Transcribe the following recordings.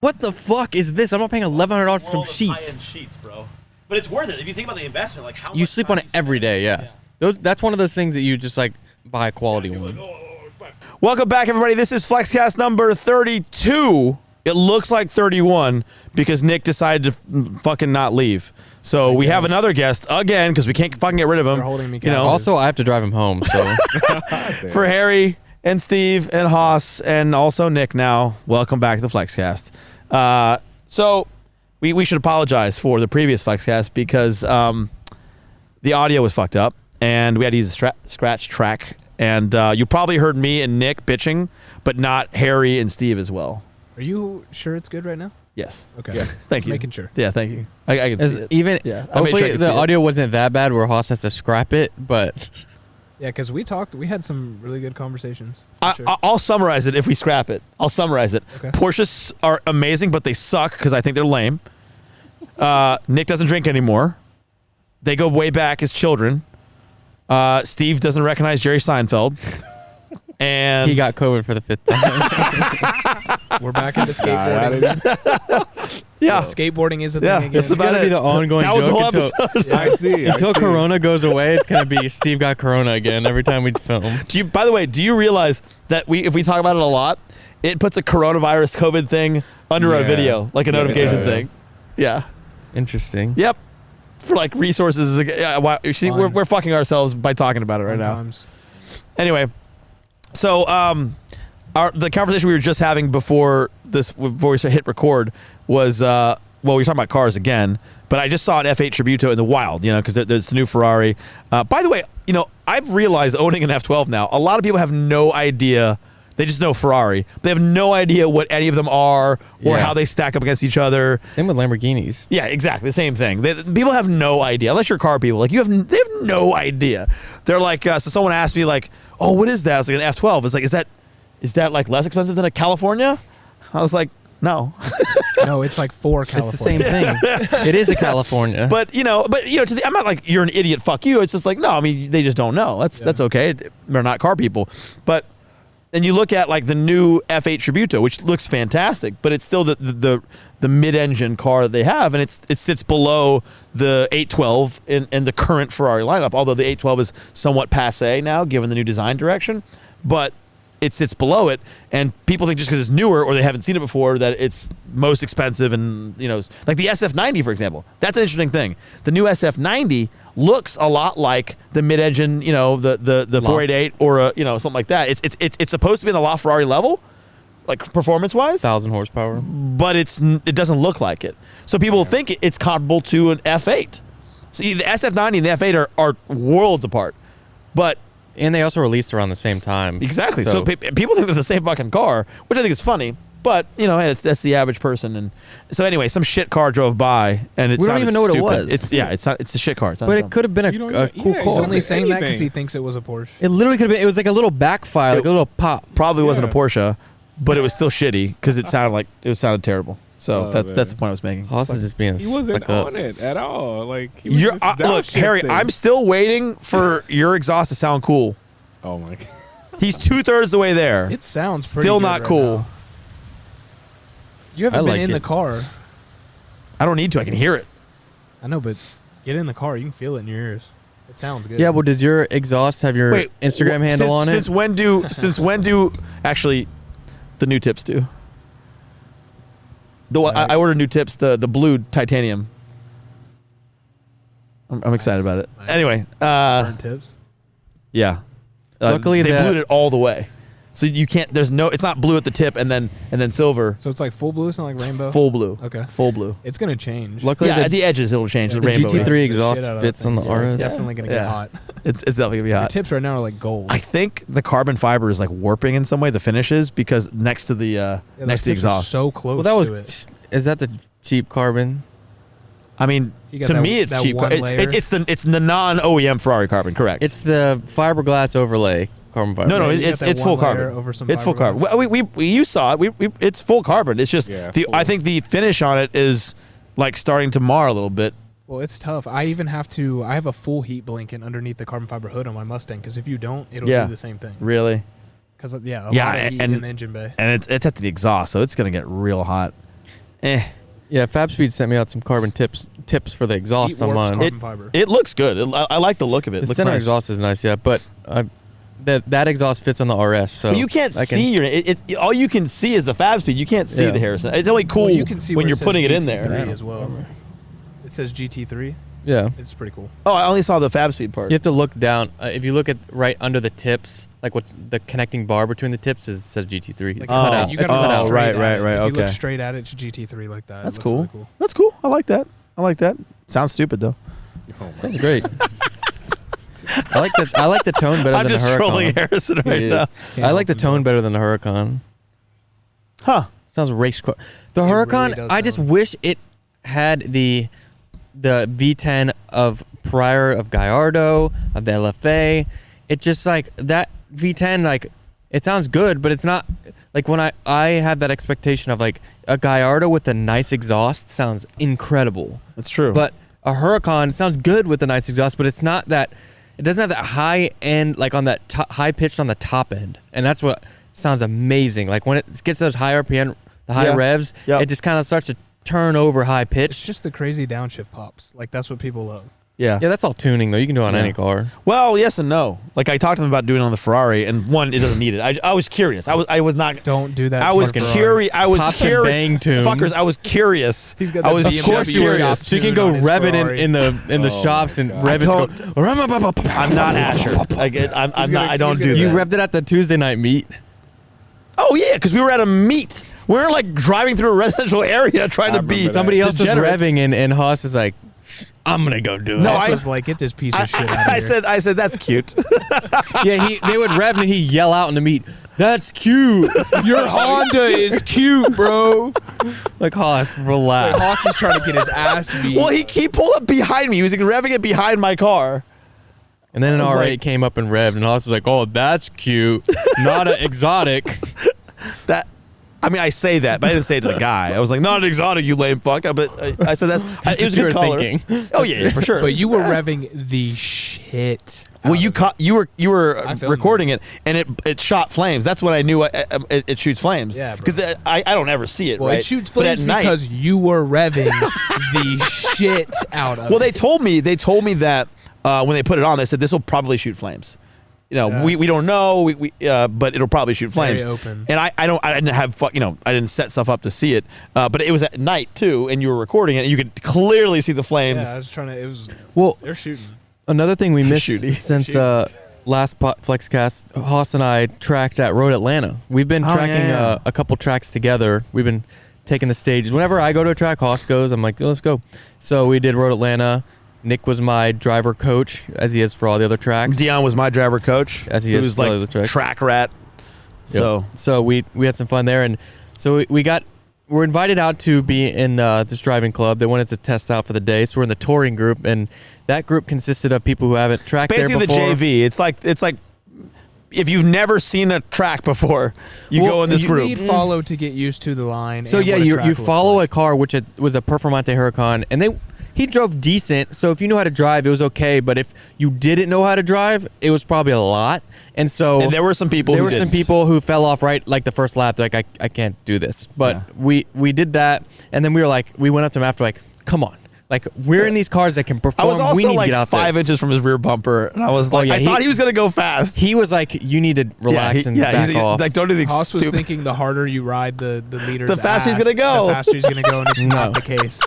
what the fuck is this? I'm not paying $1,100 for some sheets. High-end sheets, bro. But it's worth it if you think about the investment. Like how You much sleep time on it every day, yeah. That's one of those things that you just like buy a quality one. Welcome back, everybody. This is FLEXCAST number 32. It looks like 31 because Nick decided to fucking not leave. So we have another guest again because we can't fucking get rid of him. They're holding me Also, I have to drive him home. So for Harry and Steve and Haas and also Nick now, welcome back to the FLEXCAST. So we should apologize for the previous FLEXCAST because the audio was fucked up and we had to use a scratch track. And you probably heard me and Nick bitching, but not Harry and Steve as well. Are you sure it's good right now? Yes. Okay. Yeah. Thank you. Making sure. Yeah, thank you. I can see it. Even hopefully the see it. audio wasn't that bad where Haas has to scrap it, but Yeah, because we had some really good conversations. I'll summarize it if we scrap it. I'll summarize it. Okay. Porsches are amazing, but they suck because I think they're lame. Nick doesn't drink anymore. They go way back as children. Steve doesn't recognize Jerry Seinfeld. And he got COVID for the 5th time. We're back into skateboarding. Yeah. Skateboarding is a thing again. That's It's about gonna it. be the ongoing That was the joke whole until, episode. I see. until Corona goes away. It's gonna be Steve got Corona again every time we film. By the way, do you realize that if we talk about it a lot, it puts a coronavirus COVID thing under our video, like a notification thing? Yeah. Interesting. Yep. For like resources. You see, we're fucking ourselves by talking about it right now. Anyway, so the conversation we were just having before we hit record was we were talking about cars again, but I just saw an F8 Tributo in the wild, because there's the new Ferrari. By the way, I've realized owning an F12 now, a lot of people have no idea. They just know Ferrari. They have no idea what any of them are or how they stack up against each other. Same with Lamborghinis. Yeah, exactly. The same thing. People have no idea. Unless you're car people. They have no idea. They're like, so someone asked me like, oh, what is that? I was like, an F12. It's like, is that like less expensive than a California? I was like, no. No, it's like for California. It's the same thing. It is a California. But I'm not like you're an idiot. Fuck you. It's just like no. I mean, they just don't know. That's okay. They're not car people. But then you look at like the new F8 Tributo, which looks fantastic, but it's still the mid-engine car that they have, and it sits below the 812 in the current Ferrari lineup. Although the 812 is somewhat passé now, given the new design direction, but it sits below it, and people think just because it's newer or they haven't seen it before that it's most expensive. And like the SF90, for example, that's an interesting thing. The new SF90 looks a lot like the mid-engine, the 488 or something like that. It's supposed to be in the LaFerrari level, like performance-wise, 1,000 horsepower, but it doesn't look like it. So people think it's comparable to an F8. See, the SF90 and the F8 are worlds apart, and they also released around the same time. Exactly. So people think they're the same fucking car, which I think is funny. But that's the average person. And so anyway, some shit car drove by, and we don't even know stupid. what it was. It's a shit car. But it could have been a cool He's car. only saying that because he thinks it was a Porsche. It literally could have been. It was like a little backfire, like a little pop. Probably wasn't a Porsche, but it was still shitty because it sounded terrible. So that's the point I was making. Haas is just being He wasn't stuck on up. it at all. Like he was just look, Harry, I'm still waiting for your exhaust to sound cool. Oh my god. He's 2/3 the way there. It sounds pretty still good not right cool. now. You haven't been in the car. I don't need to. I can hear it. I know, but get in the car. You can feel it in your ears. It sounds good. Yeah, well, does your exhaust have your Instagram handle on it? Since when do actually the new tips do? I ordered new tips, the blue titanium. I'm excited about it. Nice. Anyway, Burnt tips. yeah. Luckily, they blued it all the way, so you can't. It's not blue at the tip and then silver. So it's like full blue. It's not like rainbow. Full blue. Okay. Full blue. It's gonna change. Luckily, At the edges it'll change. Yeah, the the rainbow. GT3 exhaust Shit out of fits that on the thing. RS. It's definitely gonna get hot. It's definitely gonna be Your hot. tips right now are like gold. I think the carbon fiber is like warping in some way. The finishes because next to the next to the tips are exhaust. so close. Well, to it. is that the cheap carbon? I mean, You got to that- me, it's that cheap. one layer? It's the non OEM Ferrari carbon. Correct. It's the fiberglass overlay carbon fiber. No, you got it's that full one layer carbon. over some It's full carbon. fiberglass. You saw it. It's full carbon. It's just Yeah, I think the finish on it is like starting to mar a little bit. Well, it's tough. I have a full heat blanket underneath the carbon fiber hood on my Mustang because if you don't, it'll do the same thing. Really? Because a Yeah, lot of heat and- in the engine bay. And it's at the exhaust, so it's gonna get real hot. Yeah, FabSpeed sent me out some carbon tips for the exhaust Heat on warps mine. carbon fiber. It looks good. I like the look of it. The It looks center nice. exhaust is nice, yeah, but that exhaust fits on the RS, so But you can't see your. All you can see is the FabSpeed. You can't see Yeah. the Harrison. It's only cool Well, you can see when where you're it says putting it in GT3 there. as well. It says GT3. Yeah. It's pretty cool. Oh, I only saw the FabSpeed part. You have to look down. If you look at right under the tips, like what's the connecting bar between the tips says GT3. It's Like, cut out. You It's gotta cut look out. straight right, at right, it. right, If you look okay. straight at it, it's GT3 like that. That's It looks cool. really cool. That's cool. I like that. Sounds stupid though. Sounds great. I like the tone better I'm than just the Huracan. trolling Harrison right It now. is. I like the tone better than the Huracan. Huh? Sounds race car. The It really Huracan, does I just sound- wish it had the V10 of prior of Gallardo, of the LFA. It just like that V10, like it sounds good, but it's not like when I have that expectation of like a Gallardo with a nice exhaust sounds incredible. That's true. But a Huracan sounds good with a nice exhaust, but it's not that. It doesn't have that high end, like on that high pitched on the top end, and that's what sounds amazing. Like when it gets those high RPM, the high Yeah. revs, Yep. it just kind of starts to turn over high It's pitch. just the crazy downshift pops. Like that's what people love. yeah. Yeah, that's all tuning though. You can do it on Yeah. any car. Well, yes and no. Like I talked to them about doing it on the Ferrari, and one, it doesn't need it. I was curious. I was not. Don't do that. I to was your Ferrari. curious. I was Pop and curious. bang tune. Fuckers, I was curious. He's got I the was BMW of course shop curious. So you can tune go on his rev it Ferrari. in the shops and God. rev it. don't- To I'm not Asher. Like I'm not. I don't do You that. revved it at the Tuesday night meet. Oh yeah, because we were at a meet. We were like driving through a residential area trying to I be. remember that. Somebody else was degenerates. revving and Haas is like, I'm gonna go do it. No, I I- was like, get this piece of shit out of I here. said that's cute. Yeah, they would rev and he'd yell out in the meet, "That's cute. Your Honda is cute, bro." Like Haas, Wait, relax. Haas is trying to get his ass beat. Well, he pulled up behind me. He was like, revving it behind my car. And then an I was R8 like- came up and revved, and Haas was like, "Oh, that's cute. Not an exotic." That. I mean, I say that, but I didn't say it to the guy. I was like, "Not an exotic, you lame fuck." But I said that's. It was a you good were color. thinking. Oh yeah, for sure. But you were revving the shit. Well, out you of it. caught you were I filmed recording it, and it shot flames. That's what I knew. It shoots flames. Yeah, bro. because I don't ever see it. Well, right? it shoots But at flames night- because you were revving the shit out of Well, it. they told me that when they put it on, they said this will probably shoot flames. You know, Yeah. we don't know, but it'll probably shoot Very flames. open. And I didn't have I didn't set stuff up to see it, but it was at night too, and you were recording it, and you could clearly see the flames. Yeah, I was trying to. It was. Well, They're shooting. another thing we missed Shooty. since last FlexCast, Haas and I tracked at Road Atlanta. We've been Oh, tracking yeah. a couple tracks together. We've been taking the stages. Whenever I go to a track, Haas goes. I'm like, let's go. So we did Road Atlanta. Nick was my driver coach, as he is for all the other tracks. Dion was my driver coach, As he who is was for all like the tracks. track rat. Yep. So we had some fun there, and so we're invited out to be in this driving club. They wanted to test out for the day, so we're in the touring group, and that group consisted of people who haven't tracked it's there basically before. the JV. It's like if you've never seen a track before, you Well, go in this You group. need follow to get used to the line. So and yeah, what a you track looks follow like. a car which was a Performante Huracan, and he drove decent. So if you knew how to drive, it was okay. But if you didn't know how to drive, it was probably a lot. And so And there were some people. there who were some didn't. people who fell off right like the first lap. They're like, I can't do this. But Yeah. we did that, and then we went up to him after like, come on, like we're in these cars that can I perform. was we also need like to get out 5 there. inches from his rear bumper, and I was like, yeah, I thought he was gonna go fast. He was like, you need to relax and back off. Like, don't do the Haas was stupid. thinking the harder you ride the leader's The faster he's ass, gonna go. The faster he's gonna go, and it's No. not the case.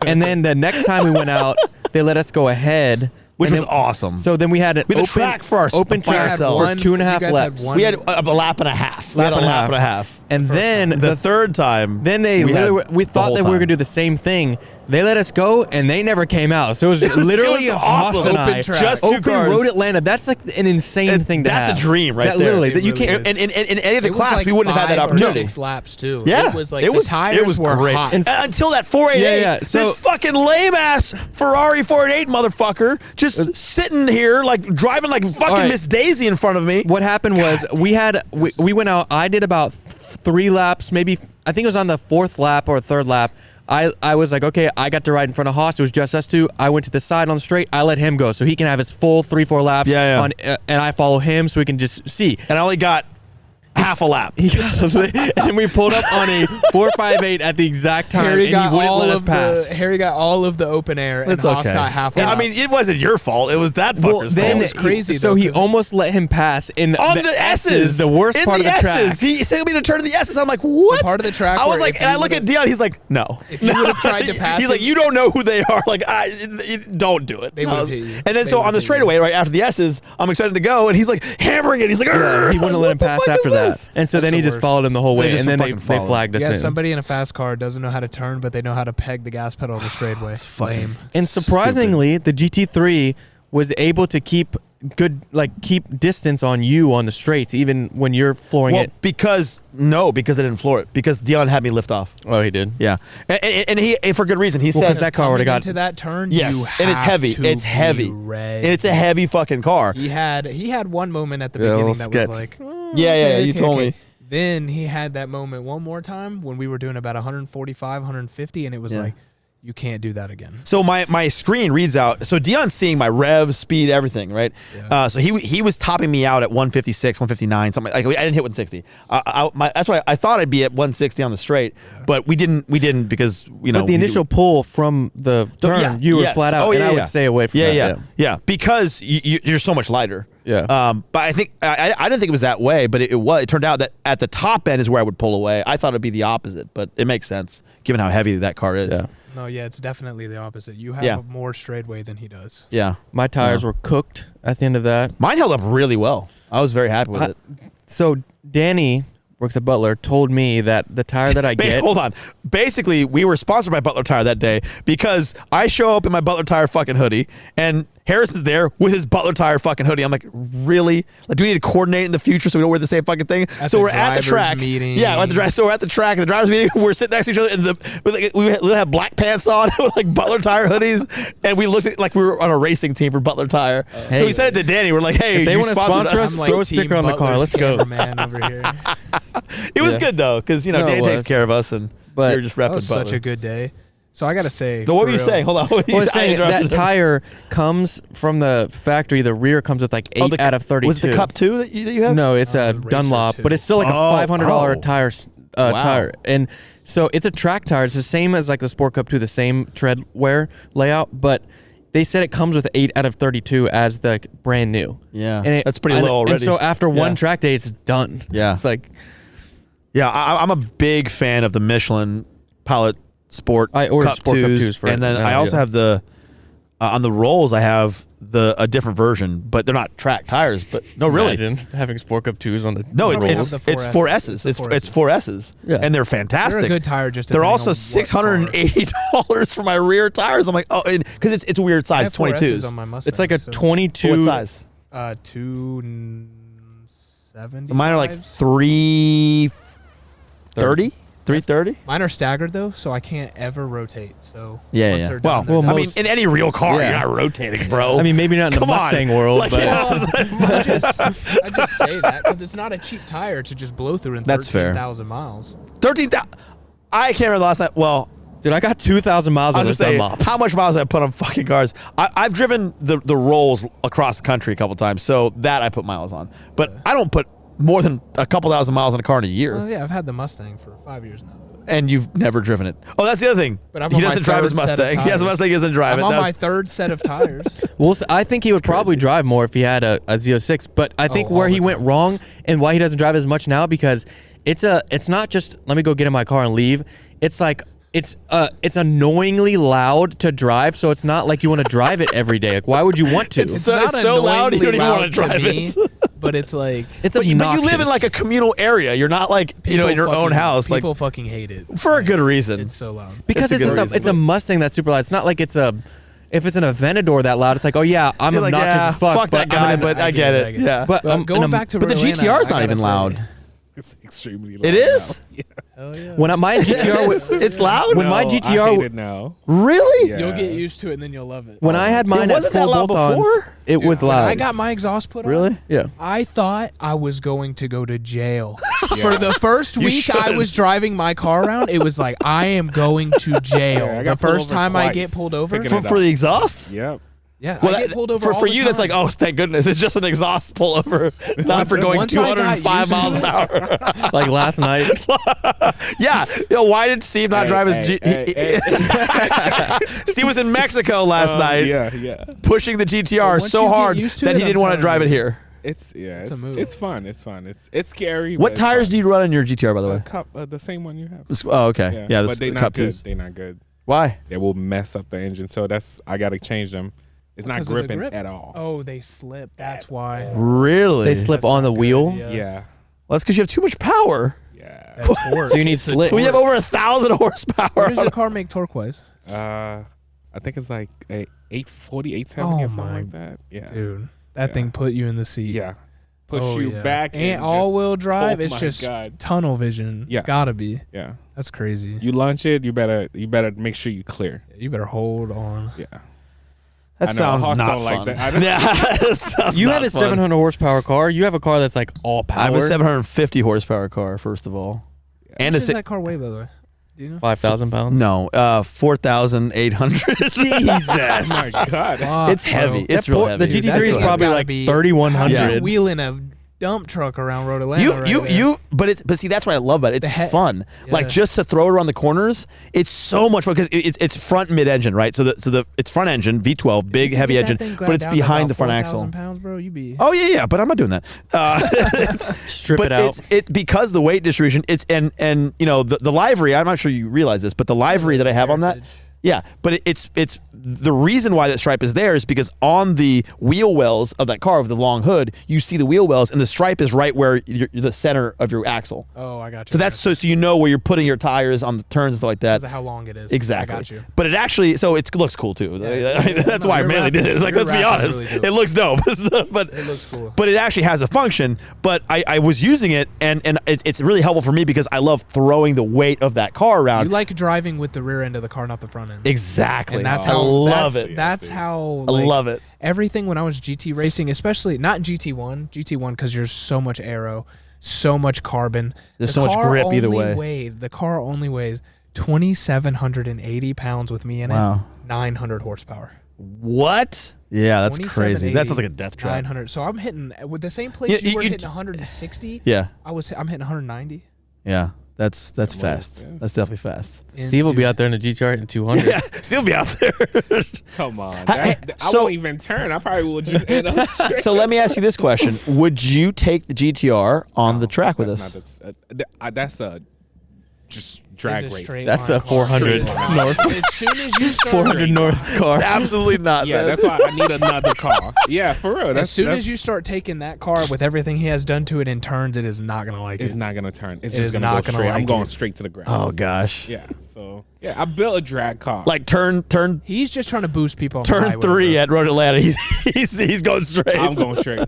And then the next time we went out, they let us go ahead, which and was then- awesome. So then we had an We had a open track for our- open by track ourselves. for 2.5 You guys had laps. one- we had a lap and a half. We had a lap and a half. And then The third time, then they we had literally, we the thought whole that we were time. gonna do the same thing. They let us go, and they never came out. So it was literally it was Haas awesome. and Open I. track. Just two Open cars. Road Atlanta. That's like an insane thing to That's have. a dream right that there. Literally, It that you really can't. is. And in any of the It was class, like we wouldn't have had that 5 or opportunity. 6 laps too. Yeah, it was like it was the tires were great. hot. And until that 488, Yeah, yeah, so- this fucking lame ass Ferrari 488 motherfucker just sitting here like driving like fucking right. Miss Daisy in front of me. What happened was we went out. I did about 3 laps, maybe. I think it was on the 4th lap or 3rd lap. I was like, okay, I got to ride in front of Haas. It was just us two. I went to the side on the straight. I let him go so he can have his full 3-4 laps. Yeah, yeah. On, and I follow him so we can just see. And I only got half a lap. and then we pulled up on a 458 at the exact time, and he wouldn't let us pass. Harry got all of the open air, and It's Haas okay. got half. I mean, it wasn't your fault. It was that fucker's then fault. was crazy, So though, he 'cause- almost let him pass in On the S's, the worst in part the of the track. S's. He said me to turn to the S's. I'm like, what? The part of the track I was where like, if and I you look at would've- Dion. He's like, no. If you would've tried to pass he's like, him- you don't know who they are. Like, don't do it. They would've hit you. And then They so on would've the hit straightaway, right after the S's, I'm excited to go, and he's like hammering it. He's like, Yeah, he wouldn't let him pass after that. And so That's then he the just worst. followed him the whole They way, just and then they fucking followed. flagged us Yeah, in. somebody in a fast car doesn't know how to turn, but they know how to peg the gas pedal on the straightaway. fucking- Lame. And surprisingly, the GT3 was able to keep distance on you on the straights, even when you're flooring Well, it. because I didn't floor it. Because Dion had me lift off. Oh, he did. Yeah, and he for good reason. He Well, said 'cause that car would've Coming got- into that turn. yes, you and it's have heavy. to It's be heavy, ready. and it's a heavy fucking car. He had one moment at the Yeah, a beginning little that sketch. was like, oh, Yeah, okay, you okay, told okay. me. Then he had that moment one more time when we were doing about 145, 150, and it was Yeah. like, you can't do that again. So my screen reads out. So Dion's seeing my rev, speed, everything, right? Yeah. So he was topping me out at 156, 159, something like. I didn't hit 160. That's why I thought I'd be at 160 on the straight, but we didn't because But the initial pull from the turn, yeah, you were yes. flat out, Oh, and yeah, I yeah. would stay away from that. Yeah, because you're so much lighter. Yeah. But I think I didn't think it was that way, but it was. It turned out that at the top end is where I would pull away. I thought it'd be the opposite, but it makes sense given how heavy that car is. Yeah. No, yeah, it's definitely the opposite. You have Yeah. more straightaway than he does. Yeah. My tires were cooked at the end of that. Mine held up really well. I was very happy with it. So Danny works at Butler told me that the tire that I get. Hold on. Basically, we were sponsored by Butler Tire that day because I show up in my Butler Tire fucking hoodie and Harrison's there with his Butler Tire fucking hoodie. I'm like, really? Like, do we need to coordinate in the future so we don't wear the same fucking thing? At So the we're at the drivers' track. meeting. Yeah, we're at the drive. So we're at the track, the drivers meeting. We're sitting next to each other, and we have black pants on with like Butler Tire hoodies, and we looked at like we were on a racing team for Butler Tire. Hey. So we said it to Danny. We're like, hey, If they you wanna sponsored sponsor us. us, throw a Team sticker on the car. Butler's Let's go. cameraman over here. It was Yeah. good though, because No, Danny it takes was. care of us, and But we were just That repping was Butler. such a good day. So I gotta say, So what for were you real, saying? Hold on. Well, it's saying that interrupted him. tire comes from the factory. The rear comes with like 8 out of 32. Was it the Cup 2 that you have? No, it's a the Racer Dunlop, 2. but it's still like a Oh, $500 oh. tire. Wow. Tire, and so it's a track tire. It's the same as like the Sport Cup 2, the same tread wear layout, but they said it comes with 8 out of 32 as the brand new. Yeah, And that's pretty low already. And so after one Yeah. track day, it's done. Yeah. It's like Yeah, I'm a big fan of the Michelin Pilot Sport I ordered Cup Sport Cup 2s, 2s for and then it. I also Yeah. have the on the rolls. I have a different version, but they're not track tires. But no, really, imagine having Sport Cup 2s on the no, Probably it's have the it's 4Ss. four S's. The It's 4Ss. it's 4S's, Yeah. and they're fantastic. They're a good tire. Just They're depending also on what car. $680 for my rear tires. I'm like, oh, because it's a weird I size, have 4Ss 22s. on my Mustang, It's like a so, 22. What size? 270. So mine are like 330. 330. Mine are staggered though, so I can't ever rotate. So Yeah, once yeah. they're Well, done, they're well, I done. mean, most- in any real car, Yeah. you're not rotating, bro. I mean, maybe not in the Come on. Mustang world, Like, but yeah. I just say that because it's not a cheap tire to just blow through in That's fair. 13,000 miles. 13,000. I can't remember the last time. Well, dude, I got 2,000 miles I on was this just saying, Dunlop. how much miles have I put on fucking cars? I've driven the rolls across the country a couple times, so that I put miles on. But I don't put more than a couple thousand miles on a car in a year. Well, yeah, I've had the Mustang for 5 years now. And you've never driven it. Oh, that's the other thing. But I'm he on my doesn't drive his third set of Mustang. He has a tires. Mustang. He doesn't drive I'm it. on That's- my third set of tires. Well, I think he would probably drive more if he had a Z06. But I think Oh, where all he the went time. wrong and why he doesn't drive as much now, because it's not just let me go get in my car and leave. It's like it's annoyingly loud to drive, so it's not like you want to drive it every day. Like, why would you want to? It's so loud you don't even want to drive it. But it's like It's But you live in obnoxious. like a communal area. You're not like in your own house. Like People fucking hate it. for a good reason. It's so loud. because It's a it's good just it's a reason. Mustang that's super loud. It's not like it's a. If it's an Aventador that loud, it's like, oh yeah, I'm You're like, obnoxious yeah, as fuck. that guy, but I get it. Yeah. But Well, going back to but the Atlanta, GTR is I not gotta even say- loud. It's extremely loud. It is? now. Yeah. when my GTR was, It's loud? When my No, GTR I hate it now. Really? Yeah. You'll get used to it and then you'll love it. when I had mine It at wasn't that full loud bolt-ons, before? it was When loud. I got my exhaust put on. Really? yeah. I thought I was going to go to jail. For the first week I should. was driving my car around, it was like, I am going to jail. Yeah, I the got pulled first over time I twice get pulled over, picking For, it for up. the exhaust? Yep. Yeah, Well, I get pulled over all for the you, that's like, time. oh, thank goodness, it's just an exhaust pullover, not for going once I got 205 used miles to an hour. Like last night. Yeah, why did Steve not drive his? Steve was in Mexico last night, Yeah. pushing the GTR once so you get hard used to that it, he I'm didn't want to telling drive it you. here. It's a move. it's fun. It's fun. It's scary. What but it's tires fun. do you run on your GTR, by the way? Cup, the same one you have. Oh, okay. Yeah, but they the not Cup good. 2s. They not good. Why? They will mess up the engine. So I got to change them. It's not Because of the gripping grip? at all. Oh, they slip. That's why. Really? They slip That's on the not good, wheel. Yeah. Yeah. Well, that's because you have too much power. Yeah. That's torque. So you need It's a slick. We have torque. over 1,000 horsepower. What does your car make torque-wise? I think it's like a 840, 870 Oh or something my like that. Yeah. Dude, that Yeah. thing put you in the seat. Yeah. Push Oh, you yeah. back. And just- all-wheel drive, oh it's my just God. tunnel vision. Yeah. Gotta be. Yeah. That's crazy. You launch it, you better make sure you clear. You better hold on. Yeah. That I know, sounds Hawks not don't fun. like that. I know. Yeah, that sounds You not have a fun. 700 horsepower car. You have a car that's like all I have power. a 750 horsepower car, first of all, and How a much does that car weigh, by the way? Do you know? 5,000 pounds. no 4,800. Jesus, Oh my God. Fuck, it's heavy. bro. It's real The heavy. Dude, that GT3 is thing has probably gotta like be- 3,100. You're wheeling a dump truck around Road Atlanta. But see, that's what I love about it. It's fun. Like Yeah. just to throw it around the corners, it's so much fun because it's front mid engine, right? So the it's front engine V12, big heavy engine, but it's behind the front axle. Pounds, bro, you be. Oh yeah, but I'm not doing that. Strip but it out. it's because the weight distribution. It's and you know the livery. I'm not sure you realize this, but the livery that I have on that. Heritage. Yeah, but it's the reason why that stripe is there is because on the wheel wells of that car with the long hood, you see the wheel wells, and the stripe is right where the center of your axle. Oh, I got you. So that's so you know where you're putting your tires on the turns and stuff like that. because of how long it is. Exactly. I got you. But it actually, so it looks cool too. Yeah. I mean, that's No, why I your mainly wrap did it. is- It's like, your let's be wrap is honest, really dope. it looks dope. but It looks cool. But it actually has a function. But I was using it, and it's really helpful for me because I love throwing the weight of that car around. You like driving with the rear end of the car, not the front end. Exactly. And that's I how love that's, it. That's how I like, love it. Everything when I was GT racing, especially not GT1 because there's so much aero, so much carbon. There's The so much car grip either only way. The car only weighs 2,780 pounds with me in Wow. it. 900 horsepower. What? Yeah, that's crazy. That sounds 2780, like a death trap. 900. So I'm hitting with the same place Yeah, you were you- hitting 160. Yeah, I'm hitting 190. yeah. That's fast. yeah. That's definitely fast. And Steve will be dude, out there in the GTR hitting 200. Yeah, still be out there. Come on. Hey, I so- won't even turn. I probably will just end up straight. So let me ask you this question: would you take the GTR on the track with us? That's a just drag It's a race. straight That's line a car. 400 Straight line. north. As soon as you start 400 north car. Absolutely not. Yeah, man. that's why I need another car. Yeah, for real. As soon as you start taking that car with everything he has done to it in turns, it is not gonna like it's it. not gonna turn. It's It just is gonna not go gonna straight. like I'm going it. straight to the ground. Oh gosh. Yeah. So yeah, I built a drag car. Like turn He's just trying to boost people. On the turn highway, 3 bro. at Road Atlanta. He's going straight. I'm going straight.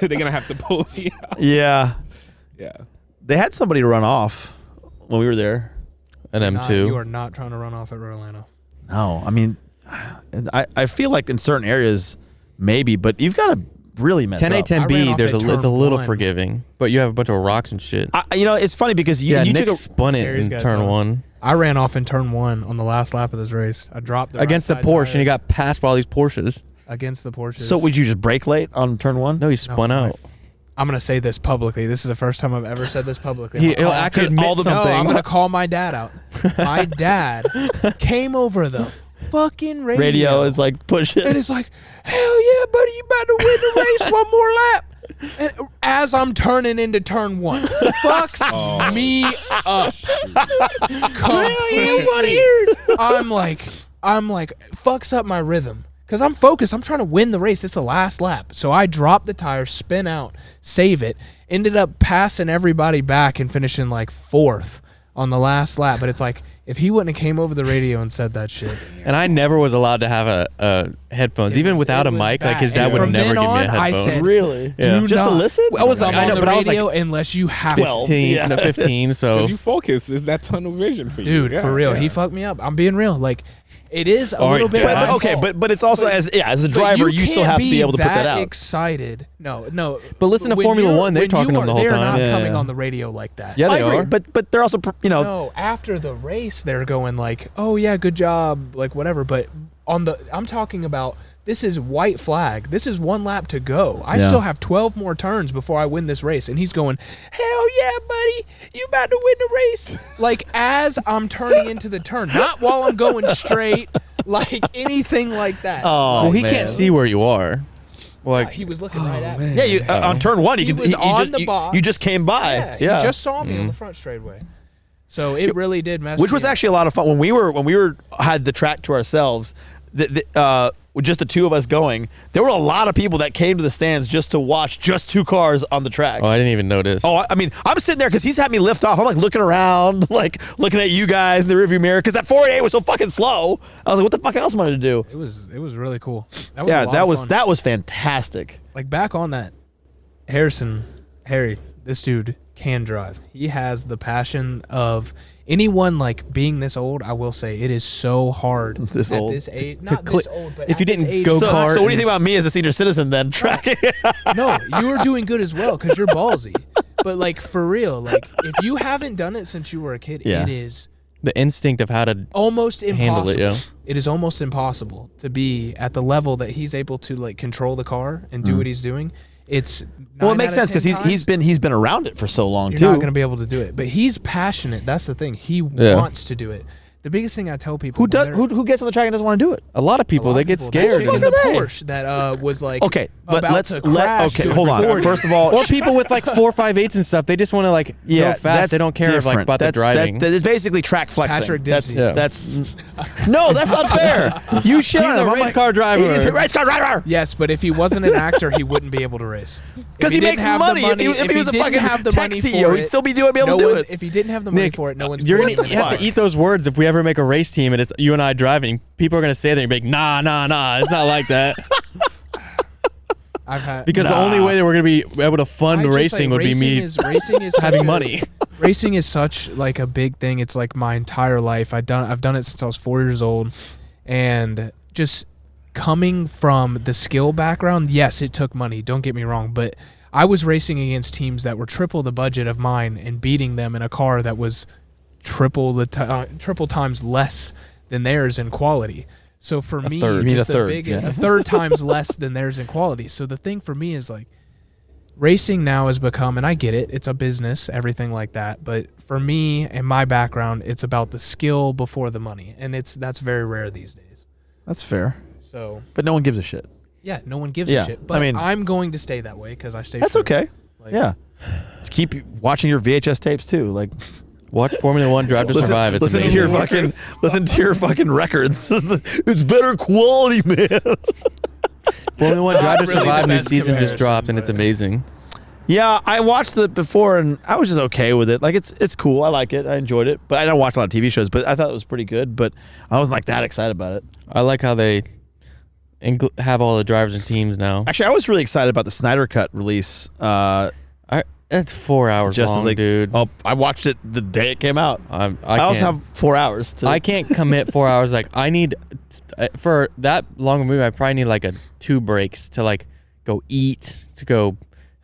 They're gonna have to pull me out. Yeah, Yeah. they had somebody run off when we were there. An You M2. are not trying to run off at Road Atlanta. No, I mean, I feel like in certain areas maybe, but you've got to really mess 10A, up. 10B, I ran off there's at it's a turn little 1. forgiving, but you have a bunch of rocks and shit. It's funny because you, Yeah, you Nick took a spun it Gary's in got turn some. 1 I ran off in turn 1 on the last lap of this race. I dropped the against the right side Porsche, and he tires got passed by all these Porsches. against the Porsche. So would you just brake late on turn 1? No, he spun No, out. I'm gonna say this publicly. This is the first time I've ever said this publicly. He'll actually admit all the- something. No, I'm gonna call my dad out. My dad came over the fucking Radio is like push and it. it's like, hell yeah, buddy, you about to win the race one more lap. And as I'm turning into turn 1, fucks me up. Completely. I'm like, fucks up my rhythm. Because I'm focused. I'm trying to win the race. It's the last lap. So I drop the tire, spin out, save it. Ended up passing everybody back and finishing like 4th on the last lap. But it's like, if he wouldn't have came over the radio and said that shit. And I never was allowed to have a headphones, It even was- without it a was mic. Like bad. his dad And would from never then give me a on, I headphone. said, Really? Yeah. Do Just to not listen? I was like, come I know, on but the I was like radio unless you have 15, Yeah. no, 15. So Because you focus, is that tunnel vision for you? Dude, Yeah, for real, yeah. he fucked me up. I'm being real. Like, it is a All right, little bit. Dad. But my okay, fault. but it's also as the But driver, you still can't have to be able to put that out. Excited? No. But listen to When Formula you're- One, they're when talking you to him the are- whole they're time. not Yeah. coming on the radio like that. yeah, I they agree, are. but they're also No, after the race, they're going like, "Oh yeah, good job," like whatever. But I'm talking about this is white flag. This is 1 lap to go. I Yeah. still have 12 more turns before I win this race. And he's going, hell yeah, buddy. You about to win the race. Like, as I'm turning into the turn, not while I'm going straight, like anything like that. Oh, Well, he man. can't see where you are. Like, He was looking right at me. Yeah, you, on turn 1, He you was on the you, box. you just came by. Yeah, he just saw me on the front straightaway. So it really did mess Which me was up. actually a lot of fun when we had the track to ourselves. With just the two of us going, there were a lot of people that came to the stands just to watch just 2 cars on the track. oh, I didn't even notice. Oh, I mean, I'm sitting there because he's had me lift off. I'm like looking around, like looking at you guys in the rearview mirror because that 488 was so fucking slow. I was like, what the fuck else am I to do? It was really cool. That was a Yeah, lot that of was fun. that was fantastic. Like back on that, Harry, this dude can drive. He has the passion of anyone like being this old. I will say it is so hard This at old. this age. Not cli- this old, but if you at this didn't age, go So, kart so what do you and- think about me as a senior citizen then? Tracking. No, you were doing good as well because you're ballsy. But like for real, like if you haven't done it since you were a kid, Yeah. it is the instinct of how to almost handle impossible. it, yeah. It is almost impossible to be at the level that he's able to like control the car and do what he's doing. It's Well, it 9 makes out of sense because 10 times, he's been around it for so long you're too. not going to be able to do it. But he's passionate. That's the thing. He wants to do it. The biggest thing I tell people who does who gets on the track and doesn't want to do it? a lot of a people lot they of get people- scared. That chick in the Fuck are they? Porsche that was like Okay, but about let's to crash okay, to hold on. 40. First of all, Or people with like 4.58s and stuff, they just want to like go fast. They don't care like about the driving. That is basically track flexing. Patrick that's Dempsey. Yeah. that's no, that's not fair. You shit He's on him. a I'm race like, car driver. He's a race car driver. Yes, but if he wasn't an actor, he wouldn't be able to race. Because he makes money. If he was a didn't fucking have the tech money CEO, for he'd it, still be able to do it. If he didn't have the money Nick, for it, no one's you're putting gonna it you in have the to eat those words if we ever make a race team and it's you and I driving. People are gonna say that and be like, nah, it's not like that. I've had Because the only way that we're gonna be able to fund I just, racing like, would be me racing is having such a- money. Racing is such like a big thing. It's like my entire life. I've done it since I was 4 years old, and just coming from the skill background. Yes, it took money. Don't get me wrong, but I was racing against teams that were triple the budget of mine and beating them in a car that was triple times less than theirs in quality. So for me, third. You mean just a third, a third times less than theirs in quality. So the thing for me is like racing now has become, and I get it, it's a business, everything like that. But for me and my background, it's about the skill before the money, and that's very rare these days. That's fair, So but no one gives a shit. yeah, no one gives Yeah, a shit. I But mean- I'm going to stay that way because I stay. That's true. okay. Like, Yeah, let's keep watching your VHS tapes too. Like Watch Formula One Drive to Survive. It's listen to amazing. your fucking records. It's better quality, man. Formula One Drive to Not really Survive the new best season just comparison, dropped and it's but- amazing. Yeah, I watched it before and I was just okay with it. Like it's cool. I like it. I enjoyed it. But I don't watch a lot of TV shows. But I thought it was pretty good. But I wasn't like that excited about it. I like how they have all the drivers and teams now. Actually, I was really excited about the Snyder Cut release. It's 4 hours Justice long, League, dude. Oh, I watched it the day it came out. I I also can't- have 4 hours to. I can't commit 4 hours. Like I need for that long a movie. I probably need like 2 breaks to like go eat, to go.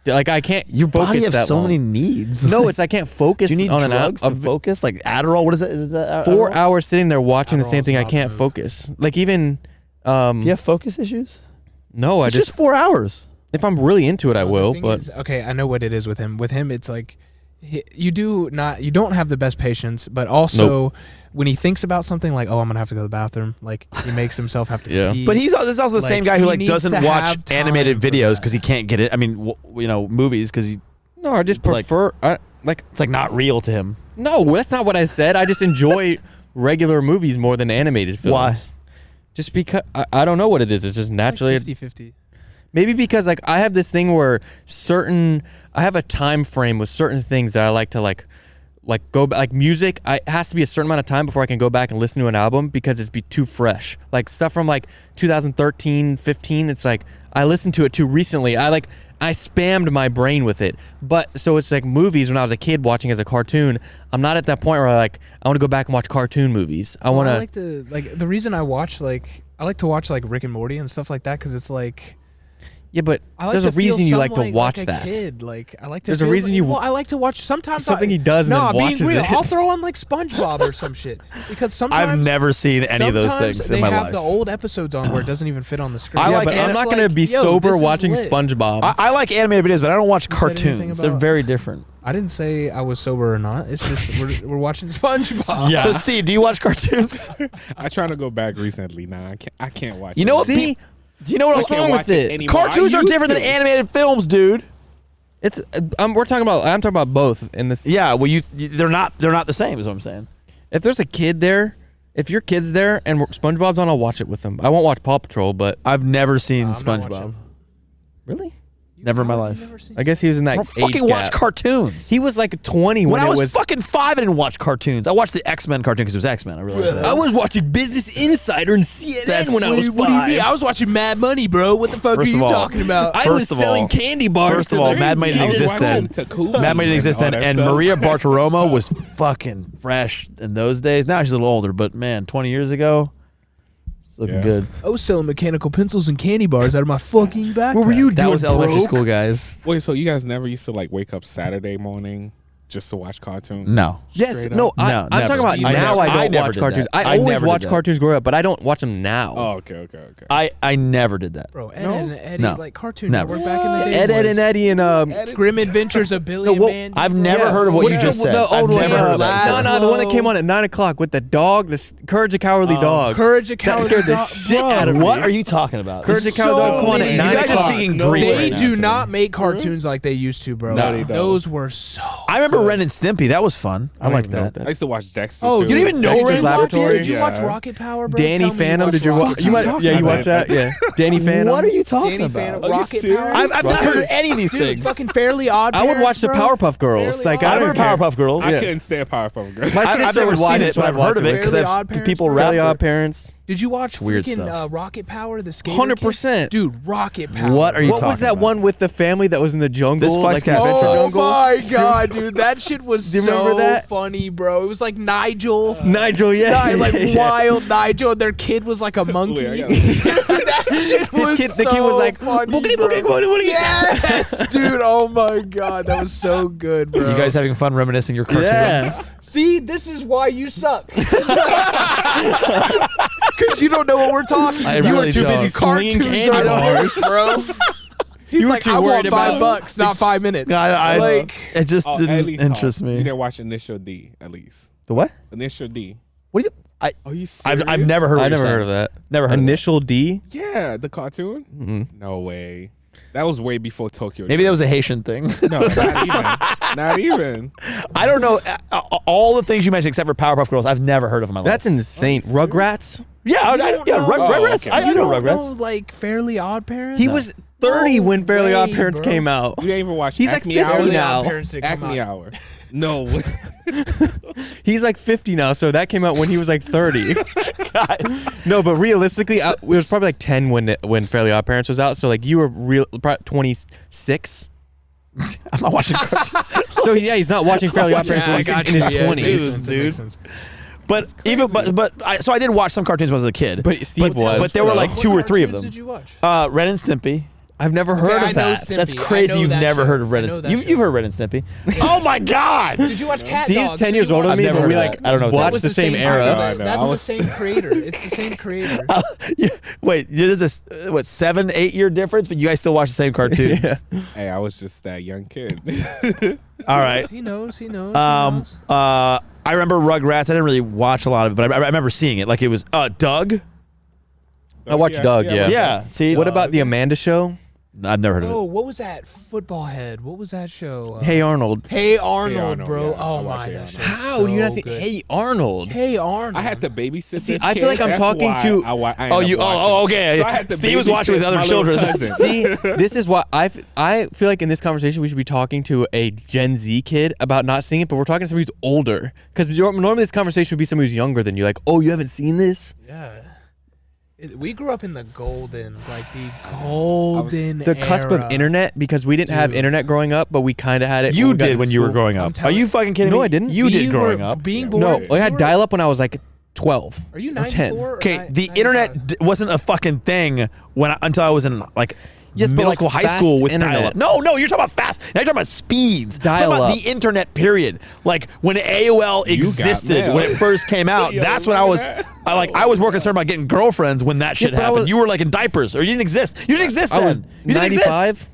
Like I can't. Your focus body has that so long. many needs. No, it's I can't focus Do you need on drugs an to focus? Like Adderall? What is that? Is that 4 Adderall? hours sitting there watching the same Adderall's thing. I not can't the- focus. Like even. Do you have focus issues? No, I It's just 4 hours. if I'm really into it, I The will. thing But is- okay, I know what it is with him. With him, it's like you don't have the best patience, but also when he thinks about something like, oh, I'm gonna have to go to the bathroom, like he makes himself have to Yeah. pee. But this is also the Like, same guy who he like needs doesn't to watch have time animated for videos that. because he can't get it. I mean, movies because no, I just It's like- prefer. it's like not real to him. No, that's not what I said. I just enjoy regular movies more than animated films. Why? Just because I don't know what it is. It's just naturally 50-50. maybe because like I have this thing where I have a time frame with certain things that I like to like go back. Like music, it has to be a certain amount of time before I can go back and listen to an album because it's be too fresh. Like stuff from like 2013, 15. It's like I listened to it too recently. I spammed my brain with it. But so it's like movies when I was a kid watching as a cartoon. I'm not at that point where I want to go back and watch cartoon movies. I want I like to the reason I like to watch like Rick and Morty and stuff like that because it's like Yeah, but I like there's to a reason feel you like some, to watch like a that. Kid. Like I like to. There's a feel reason you- Well, I like to watch sometimes. Something he does and no, then being watches real. it. I'll throw on like SpongeBob or some shit because sometimes I've never seen any of those sometimes things they in my have life. the old episodes on where it doesn't even fit on the screen. I Yeah, like but I'm it's not like, gonna be yo, sober this is watching lit. SpongeBob. I like animated videos, but I don't watch Who said anything cartoons. They're about- very different. I didn't say I was sober or not. It's just we're watching SpongeBob. Yeah. So, Steve, do you watch cartoons? I try to go back recently. Nah, I can't watch. You know what? See, Do you know what? What's I can't wrong watch with it? anymore. Cartoons I are used different to. than animated films, dude. it's I'm talking about both in this. Yeah, well, they're not the same. Is what I'm saying. If there's a kid there, if your kid's there and SpongeBob's on, I'll watch it with them. I won't watch Paw Patrol, but I've never seen I'm not SpongeBob. watching. really, Never in my life. I guess he was in that I don't age fucking watch gap. cartoons. He was like 20 When I it was fucking 5, I didn't watch cartoons. I watched the X-Men cartoon because it was X-Men. I realized that. I was watching Business Insider and CNN That's- when I was What do you mean? 5. I was watching Mad Money, bro. What the fuck First are of you all, talking about? I First was of selling all- candy bars. first to of all, the Mad Money didn't kids exist at then. school. Mad Money didn't exist then, and Maria Bartiromo was fucking fresh in those days. Now she's a little older, but man, 20 years ago, it's looking Yeah. good. I was selling mechanical pencils and candy bars out of my fucking backpack. What were you That doing, was elementary broke? school, guys. Wait, so you guys never used to like wake up Saturday morning just to watch cartoons? No. Yes, Straight no, up. I'm No, talking about never. now. I I don't never watch did cartoons. that. I I always never watch did that. cartoons growing up, but I don't watch them now. Oh, okay. I never did that. Bro, Ed, No? and Eddie, No. like Cartoon Never. Network back in the day. Ed and Eddie and Grim Adventures of Billy and what- Mandy. I've bro. never heard of what you is just the, said. The I've old one. never heard of that. No, the one that came on at 9 o'clock with the dog, Courage the Cowardly Dog. Courage the That Cowardly scared the Dog. shit Bro, out of me. What are you talking about? Courage the This is Cowardly Dog so come on at many- 9 You guys are o'clock. speaking No green way. They right do now. not make cartoons like they used to, bro. No, they don't. Those were so. I remember good. Ren and Stimpy. That was fun. I don't liked even know that. what I used to watch Dexter. Oh, too. you don't even know Dexter's Dexter's Laboratory? Did you watch Yeah. Rocket Power, bro? Danny Tell me Phantom. watched Did you watch? Rocket you You might- Power. might, yeah, you watched that. Yeah, Danny Phantom. What are you talking Danny about? Phantom, Are you Rocket serious? Power. I've not heard of any of these Dude, things. fucking Fairly Odd I would Parents, watch the bro. Powerpuff Girls. Fairly Like Odd I I've don't heard care. Powerpuff Girls. I Yeah. couldn't stand Powerpuff Girls. My I've sister never would watch seen it, it, so but I'd I've heard watch of it because Fairly Odd Parents, people bro. rap Fairly it. Odd Parents. Did you watch weird freaking stuff. Rocket Power, the skater 100%. kid? Dude, Rocket Power. What are you What talking was that about? one with the family that was in the jungle? This like FLEXCAST Adventure Oh Jungle? my god, dude, that shit was Do you so remember that? funny, bro. It was like Nigel. Nigel, yeah. Like yeah. wild Nigel, and their kid was like a monkey. Wait, I gotta- That shit was the kid was like, funny, boogity, bro. boogity, boogity, boogity. Yes, dude. Oh my god, that was so good, bro. You guys having fun reminiscing your cartoons? Yeah. see, this is why you suck. Because you don't know what we're talking I about. really You were too don't. busy slinging Cartoons candy are bars. bro. He's You were like, too I worried want about- $5, not 5 minutes. Like it just Oh, at didn't least interest You me. didn't watch Initial D, at least. The what? Initial D. What do you? Are you I've never heard. I what you're never heard saying. of that. Never heard. Initial D. Yeah, the cartoon. Mm-mm. No way. That was way before Tokyo. Maybe that was a Haitian thing. No, not even. Not even. I don't know. All the things you mentioned except for Powerpuff Girls, I've never heard of in my life. That's insane. serious? Rugrats. Yeah, You don't yeah. know- Rugrats. okay. I You know don't know, Rugrats. like Fairly Odd Parents. He was 30 No when Fairly Odd way, Parents bro. came out. You didn't even watch He's like Acme 50 Hour? Fairly now. Odd Parents didn't come Acme out. Hour. No way. He's like 50 now, so that came out when he was like 30. Guys, No, but realistically, it was probably like 10 when Fairly Odd Parents was out. So like you were probably 26. I'm not watching cartoons. So yeah, he's not watching Fairly Odd Parents Yeah, I when got he's in you. his Yeah, 20s. makes sense, it dude. makes sense. But even so I did watch some cartoons when I was a kid. But Steve was. But there were so- like What 2 or 3 of cartoons them. Did you watch? Ren and Stimpy. I've never heard I of know that. Stimpy. That's I crazy. know You've that never show. heard of Ren I know and that Stimpy. show. You've heard Ren and Stimpy. Oh my God. Did you watch Cat Steve's Dog? 10 Did years you older watch than me, I've but never we heard like that. I don't know what watched that the is. same era. No, That's I the was- same creator. It's the same creator. Wait, there's a what 7-8 year difference, but you guys still watch the same cartoons. Yeah. Hey, I was just that young kid. All right. He knows. He knows. I remember Rugrats. I didn't really watch a lot of it, but I remember seeing it. Like it was Doug. I watched Doug, yeah. Yeah. See, What about the Amanda Show? I've never heard of Oh, it. what was that football head? What was that show? Hey Arnold. Hey Arnold, Arnold, bro. yeah, I Oh watched my, Hey that Arnold. shit. How do you not say Hey Arnold? Hey Arnold. I had to babysit See, this I feel kid. like I'm That's talking why to- I Oh, ended you. up Oh, watching. okay. So I had to Steve was watching with babysit other my little children. cousin. See, this is why I feel like in this conversation we should be talking to a Gen Z kid about not seeing it, but we're talking to somebody who's older. Because normally this conversation would be somebody who's younger than you. Like, oh, you haven't seen this? Yeah. We grew up in the golden The cusp of era. internet, because we didn't have Dude. internet growing up, but we kind of had it. You when we got did into when you were school. growing I'm up. Are telling you fucking kidding No, me? I didn't. You We did were growing up. Being Yeah. born. No, I you had were- dial-up when I was like 12. Are you or 10. 94? Okay, the internet wasn't a fucking thing until I was in like Yes, but middle like school, high fast school with internet. dial-up. No, you're talking about fast. Now you're talking about speeds. You're talking Dial-up. about the internet. Period. Like when AOL You got existed, mail. when it first came out, Yo, that's when I look was. at that. I was more concerned about getting girlfriends when that shit but I happened. was- You were like in diapers, or you didn't exist. You didn't exist I then. was You didn't exist. 95.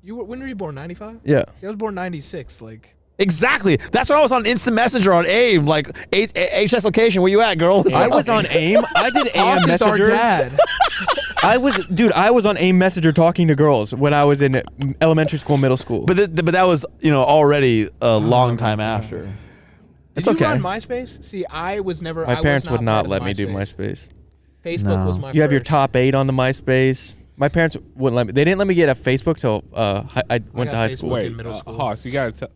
When were you born? 95? Yeah. See, I was born 96. Like, Exactly. That's when I was on Instant Messenger on AIM, like HS location. Where you at, girl? I was on AIM. I did AIM Ross is our Messenger. dad. I was on AIM Messenger talking to girls when I was in elementary school, middle school. But that was already a long time after. Did It's you okay. run MySpace? See, I was never. my I parents was would part not of let me do MySpace. Facebook No. was my. You have your first. top 8 on the MySpace. My parents wouldn't let me. They didn't let me get a Facebook till I went got to high Facebook. school. in Wait, middle school. Hoss, you gotta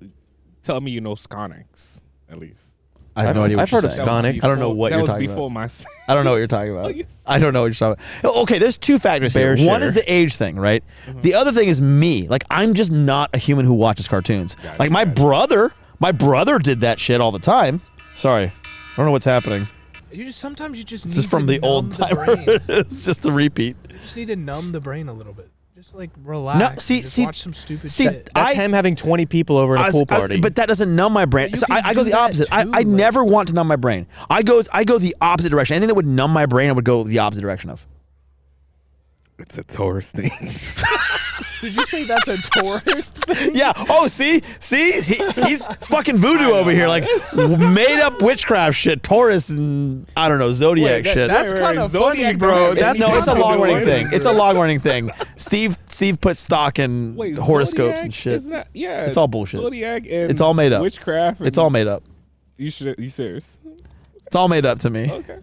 tell me you know Sconix at least. I have no idea what I've you're heard of saying. Sconix. I don't know what that you're was talking before about. my. I don't know what you're talking about. I don't know what you're talking about. Okay, there's two factors Bear here. One shitter. is the age thing, right? The other thing is me. Like I'm just not a human who watches cartoons. Got it, Like my got it. brother did that shit all the time. Sorry, I don't know what's happening. Sometimes you just This need is from to the numb old the timer. brain. It's just a repeat. You just need to numb the brain a little bit. Just like relax. see- and just see- watch some stupid see, shit. That's him having 20 people over at a pool party. But that doesn't numb my brain. But you So can I go do the that opposite. too, I like- never want to numb my brain. I go the opposite direction. Anything that would numb my brain, I would go the opposite direction of. It's a Taurus thing. Did you say that's a tourist thing? Yeah. Oh, see, he's fucking voodoo over here, like made up witchcraft shit, Taurus and I don't know zodiac shit. That's kind of funny, Zodiac bro. don't have That's No, it's a anything to long do running with thing. it. It's a long running thing. Steve puts stock in Wait, horoscopes Zodiac and shit. is not- yeah, It's all bullshit. Zodiac and It's all made up. Witchcraft. It's all made up. You serious? It's all made up to me. Okay.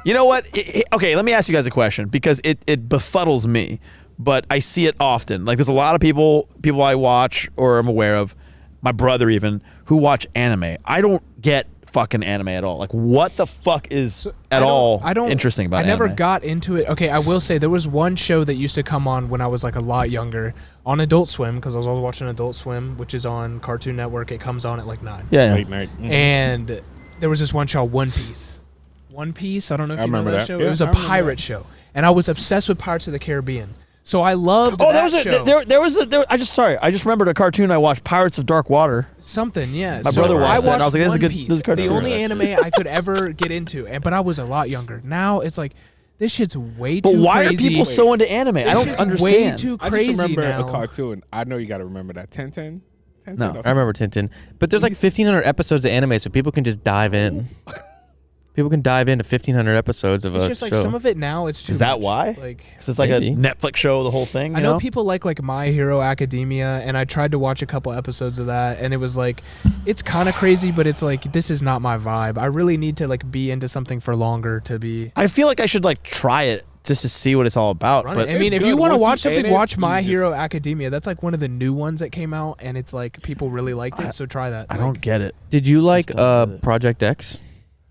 You know what? Okay, let me ask you guys a question because it befuddles me, but I see it often. Like there's a lot of people I watch or I'm aware of, my brother even, who watch anime. I don't get fucking anime at all. Like what the fuck is I don't interesting about I never anime? got into it. Okay, I will say there was one show that used to come on when I was like a lot younger on Adult Swim because I was always watching Adult Swim, which is on Cartoon Network. It comes on at like 9. Yeah. Late night. And there was this one show, One Piece. One Piece. I don't know if I you know remember that that. show. Yeah, it was a I remember pirate that. show, and I was obsessed with Pirates of the Caribbean. So I loved Oh, that there was show. I just remembered a cartoon I watched, Pirates of Dark Water. Something, yeah. My brother watched I that, and I was like, this is a One good- Piece, this is a cartoon. the only Yeah, anime I could ever get into, but I was a lot younger. Now it's like this shit's way But too why crazy. are people so into anime? I don't shit's understand. Way too I crazy just remember now. a cartoon. I know you got to remember that. Tintin. No. I remember Tintin. But there's like 1,500 episodes of anime, so people can just dive in. People can dive into 1,500 episodes of It's a just like show. some of it now. It's too Is that much. why? Like 'Cause it's like Maybe. a Netflix show, the whole thing. I know people like My Hero Academia, and I tried to watch a couple episodes of that, and it was like, it's kind of crazy, but it's like this is not my vibe. I really need to like be into something for longer to be. I feel like I should like try it just to see what it's all about. Run But it. I mean, It's if you good. want to Once you watch something, edit, watch you My Hero just- Academia. That's like one of the new ones that came out, and it's like people really liked it, so try that. I don't get it. Did you like don't get it. Project X?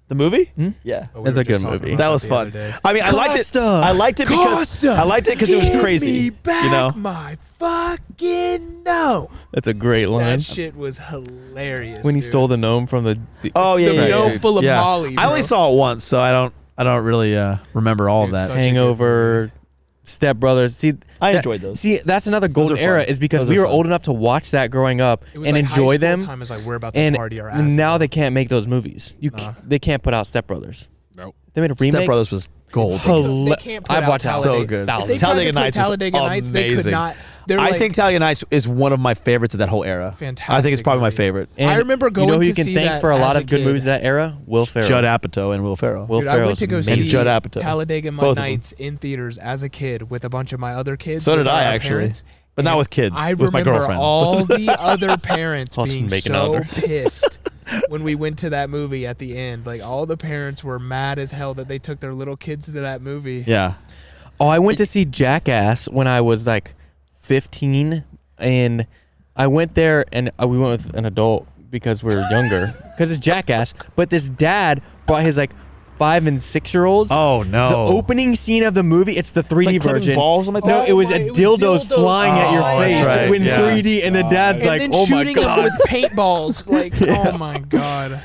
The movie? Hmm? Yeah. Oh, It's were a good just talking movie. about That was the fun. other day. I mean, I liked it. Costa! I liked it because Costa, I liked it because it was Give crazy. me back You know? my fucking no. That's a great line. That shit was hilarious. When he dude. stole the gnome from the Oh yeah, The yeah, gnome yeah. full of yeah. Molly, I only bro. saw it once, so I don't really remember all of Dude, that. such a good Hangover, Step Brothers. See, I that- enjoyed those. See, that's another golden are fun. era is because Those we are were fun. old enough to watch that growing up It was and like enjoy high school them. Time is like we're about to And party our ass now off. they can't make those movies. Nah. They can't put out Step Brothers. Nope. They made a remake. Step Brothers was gold. They can't put I've out watched Talladega. so good. If they Thousands. tried Talladega to put Nights is Talladega Nights, they could amazing. not. They're I like, think Talladega Nights is one of my favorites of that whole era. Fantastic I think it's probably my movie. favorite. And I remember You know going who you to can see thank that for a lot as of good kid. movies of that era? Will Ferrell. Judd Apatow and Will Ferrell. Will Dude, I went Ferrell's to go amazing. And see Judd Apatow. Talladega Both of them. Nights in theaters as a kid with a bunch of my other kids. So did with I, our actually. parents, But not and with kids, I with my remember girlfriend. all the other parents Plus being making so other. pissed when we went to that movie at the end. Like all the parents were mad as hell that they took their little kids to that movie. Yeah. Oh, I went to see Jackass when I was like 15, and I went there and we went with an adult because we were younger because it's Jackass. But this dad brought his like 5 and 6 year olds. Oh no. The opening scene of the movie, it's the 3D like clipping version. balls or something like No, that? it was Oh a my- it was dildos dildos. flying at your Oh, face that's right, in yeah. 3D, and the dad's And like, then "Oh my shooting them god!" with paintballs. Like, oh my god.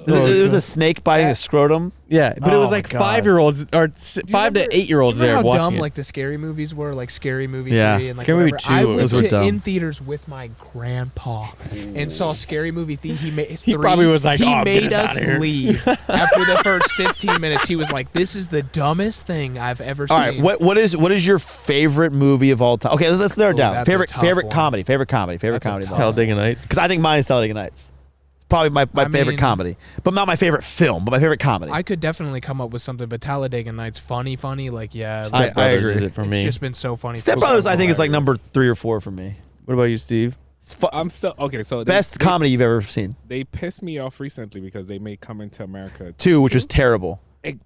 There was a snake biting a scrotum. Yeah, but it Oh was my like God. 5-year-olds or Do you 5 to remember- 8-year-olds you remember there how watching dumb it. like the scary movies were, like Scary Movie Yeah. 3 and like Scary Movie whatever. 2 I was- went Those were to dumb. in theaters with my grandpa and saw Scary Movie 3. He probably was like, he "Oh, get made us us outta here." leave after the first 15 minutes. He was like, "This is the dumbest thing I've ever All seen." right, what is your favorite movie of all time? Okay, let's narrow it Ooh, down. that's a Favorite tough favorite one. comedy, favorite comedy That's a of all tough time. Talladega Nights. Because I think mine is Talladega Nights. It's probably my I favorite mean- comedy, but not my favorite film, but my favorite comedy. I could definitely come up with something, but Talladega Nights, funny, like yeah, I Step Brothers agree. is it for it's me. just been so funny. Step for Brothers, so I think, is like long. number 3 or 4 for me. What about you, Steve? It's I'm still okay. So they, best comedy you've ever seen. They pissed me off recently because they made Coming to America 2, which was terrible. It-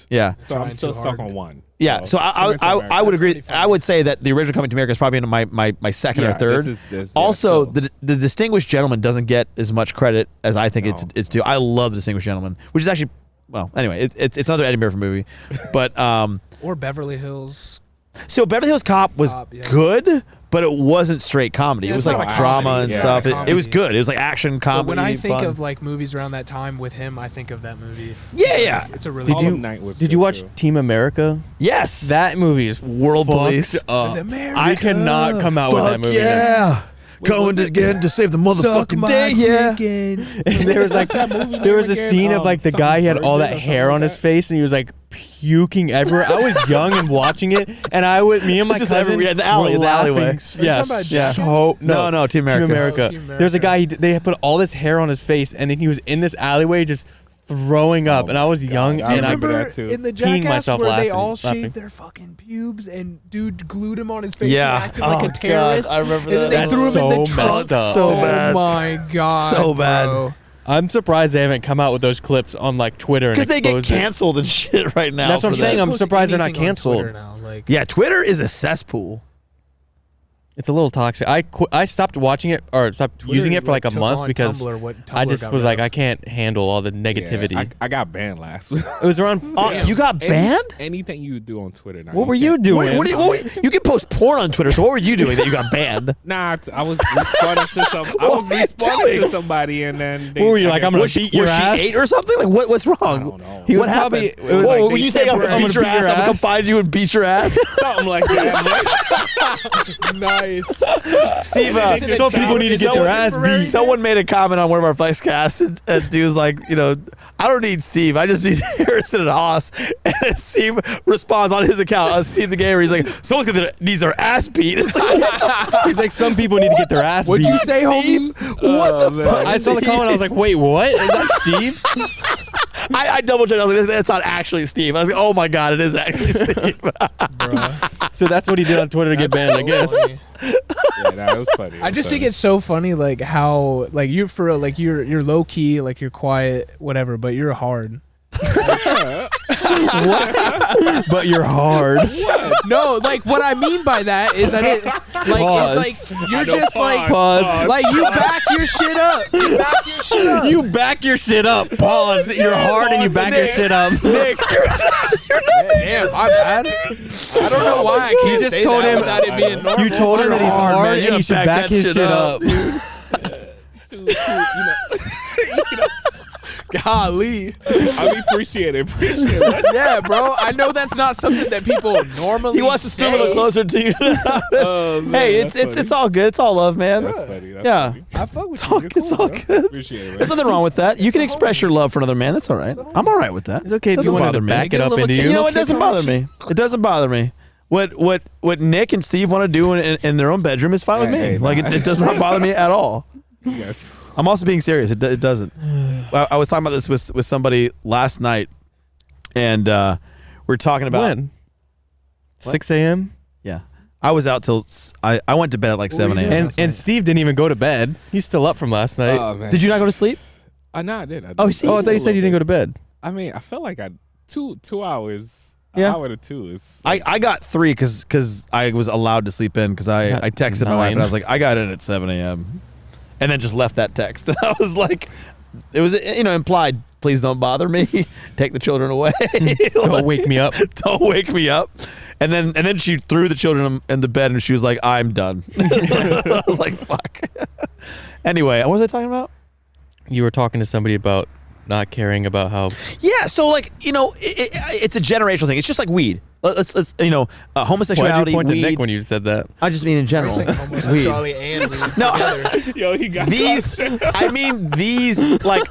Yeah. So I'm Trying still too stuck hard. on 1. Yeah, so Coming to America. I would That's agree. pretty funny. I would say that the original Coming to America is probably in my second or Yeah, third. this, Also, yeah, so- the Distinguished Gentleman doesn't get as much credit as I think No. it's due. I love the Distinguished Gentleman, which is actually, well, anyway, it's another Eddie Murphy movie, but Or Beverly Hills. so Beverly Hills Cop was Cop, yeah. good, but it wasn't straight comedy. Yeah, it was it's like not a drama comedy. and Yeah, stuff. not a It was comedy. good. It was like action But comedy. when I think fun. of like movies around that time with him, I think of that movie. Yeah, yeah. It's a really Did Harlem you- Night was Did you good, watch too. Team America? yes, That movie is World fucked Police. up. Is it America? I could not come out with that movie. Yeah. Going again to save the motherfucking day. Yeah. And there was like there was a scene of like the guy, he had all that hair on his face and he was like puking everywhere. I was young and watching it, and me and my It's just cousin everywhere. In the alley, were in the laughing. alleyway. Are you talking Yes, about yeah. Jackass? So No, Team America. Team America. Oh, Team There's a America. guy. They had put all this hair on his face, and then he was in this alleyway just throwing up. Oh and I was my young, God. I and I remember that too. in the peeing Jackass myself where they laughing- all laughing. shaved their fucking pubes and dude glued him on his face Yeah. and acted like Oh, a terrorist. God, I remember and then that. they That's threw him so in the trunk. messed up. So Oh bad. my god, So bad. bro. I'm surprised they haven't come out with those clips on like Twitter and Because they get exposed it. canceled and shit right now. That's what I'm for saying. that. I'm Post surprised they're not anything on canceled. Twitter now, like, Yeah, Twitter is a cesspool. It's a little toxic. I stopped watching it or stopped Twitter, using it for like a took month on because Tumblr, what I Tumblr just got was rid like, of. I can't handle all the negativity. Yeah, I got banned last week. It was around. Oh, you got banned? Anything you do on Twitter now. What were you doing? You can post porn on Twitter, so what were you doing that you got banned? Nah, I was responding to some. I What was were you responding doing? to somebody, and then they, What were you I like, guess- I'm gonna Was beat she, your was ass? she 8 or something? Like what? What's wrong? I don't know. He was What probably. happened? It was Whoa, like when they you say I'm gonna temporarily- beat your ass, I'm gonna come find you and beat your ass. Something like that. nice. Steve, Some people need to get their ass beat. Someone made a comment on one of our FLEXCasts, and dude was like, I don't need Steve. I just need Harrison and Haas. And then Steve responds on his account, Steve the Gamer. He's like, someone's gonna needs their ass beat. It's like, He's like, some people need to get their ass What'd beat. you say, homie? what the man. fuck? I saw the comment. I was like, wait, what? Is that Steve? I double checked. I was like, that's not actually Steve. I was like, oh my god, it is actually Steve. So that's what he did on Twitter to get banned, I guess. Yeah, nah, it was funny. I just think it's so funny, like how, like you're for real, like you're low key, like you're quiet, whatever, but you're hard. But you're hard. No, like what I mean by that is that it, like Pause. it's like you're I know, just like, Pause. like you back your shit up. You back your shit up. You back your shit up. Pause. You're hard and you back your shit up. Nick, Damn, my bad. I don't know why I can't just say told that him- without it being normal. You told him that he's hard, hard man. You and you gotta should back back that his shit shit up. up. Golly. I appreciate it. Yeah, bro. I know that's not something that people normally he wants to say. scoot a little closer to you. Oh, man, Hey, that's it's funny. all good. It's all love, man. That's funny. That's Yeah. funny. I fuck with It's you. all, You're it's cool, all bro. good. Appreciate it, man. There's nothing wrong with that. You can express your love for another man. That's all right. I'm all right with that. It's okay if Doesn't you want bother to me. back Get it a up little into kid- you. You know, it kick doesn't on bother the me. It doesn't bother me. What Nick and Steve want to do in their own bedroom is fine with me. Hey, Like nah. it does not bother me at all. Yes. I'm also being serious. It doesn't. I was talking about this with somebody last night, and we're talking about When? 6 a.m. yeah. I was out till I went to bed at like 7 were you a.m. doing? And and Steve didn't even go to bed. He's still up from last night. Oh, man. Did you not go to sleep? No, I did. I did. Oh, see? Oh, I thought you said you didn't go to bed. I mean, I felt like I 2 hours. Yeah. An hour to 2 is. I got 3 because I was allowed to sleep in because I texted my wife 9. and I was like, I got in at 7 a.m. and then just left that text. And I was like, it was implied, please don't bother me. Take the children away. Don't wake me up. Don't wake me up. And then she threw the children in the bed and she was like, I'm done. I was like, fuck. Anyway, what was I talking about? You were talking to somebody about not caring about how. Yeah, so like it's a generational thing. It's just like weed. Let's homosexuality. Why'd you point weed. to Nick when you said that? I just mean in general. Saying homosexuality and weed together. Yo, he got These, I mean these like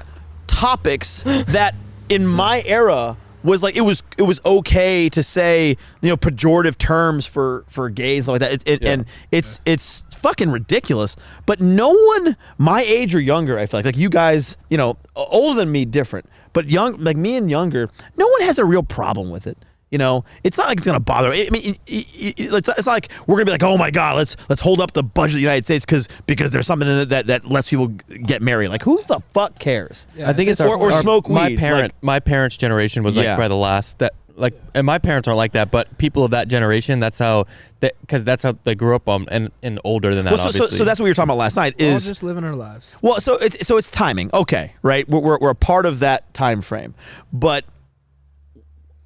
topics that in my era was like it was okay to say pejorative terms for gays and like that. And it's fucking ridiculous. But no one my age or younger, I feel like you guys, older than me, different, but young, like me and younger, no one has a real problem with it. It's not like it's gonna bother. I mean, it's not like we're gonna be like, oh my god, let's hold up the budget of the United States because there's something in it that lets people get married. Like, who the fuck cares? Yeah, I think it's or smoke weed. My parents' generation was like probably the last that like, and my parents aren't like that, but people of that generation, that's how they grew up on, and older than that. Obviously. So that's what we were talking about last night. We're all just living our lives. Well, so it's timing. Okay, right? We're a part of that time frame, but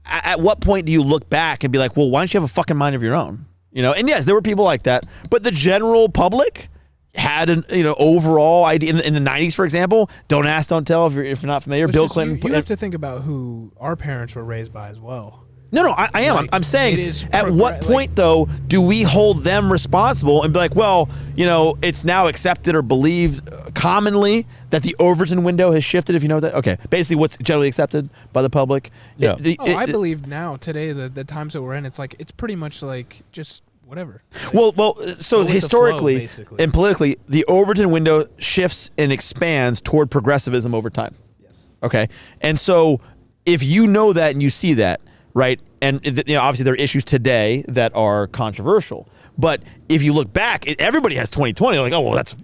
at what point do you look back and be like, well, why don't you have a fucking mind of your own? And yes, there were people like that, but the general public had an overall idea in the 90s, for example. Don't ask, don't tell. If you're not familiar, Bill Clinton. You have to think about who our parents were raised by as well. No, I am. Like, I'm saying, at what point, like, though, do we hold them responsible and be like, well, it's now accepted or believed commonly that the Overton window has shifted, if you know that? Okay. Basically, what's generally accepted by the public. Yeah. I believe now, today, the times that we're in, it's pretty much like just whatever. Well, so go with the historically flow, basically. and politically, the Overton window shifts and expands toward progressivism over time. Yes. Okay. And so if you know that and you see that, right, and obviously there are issues today that are controversial, but if you look back, everybody has 2020. Like, oh well, that's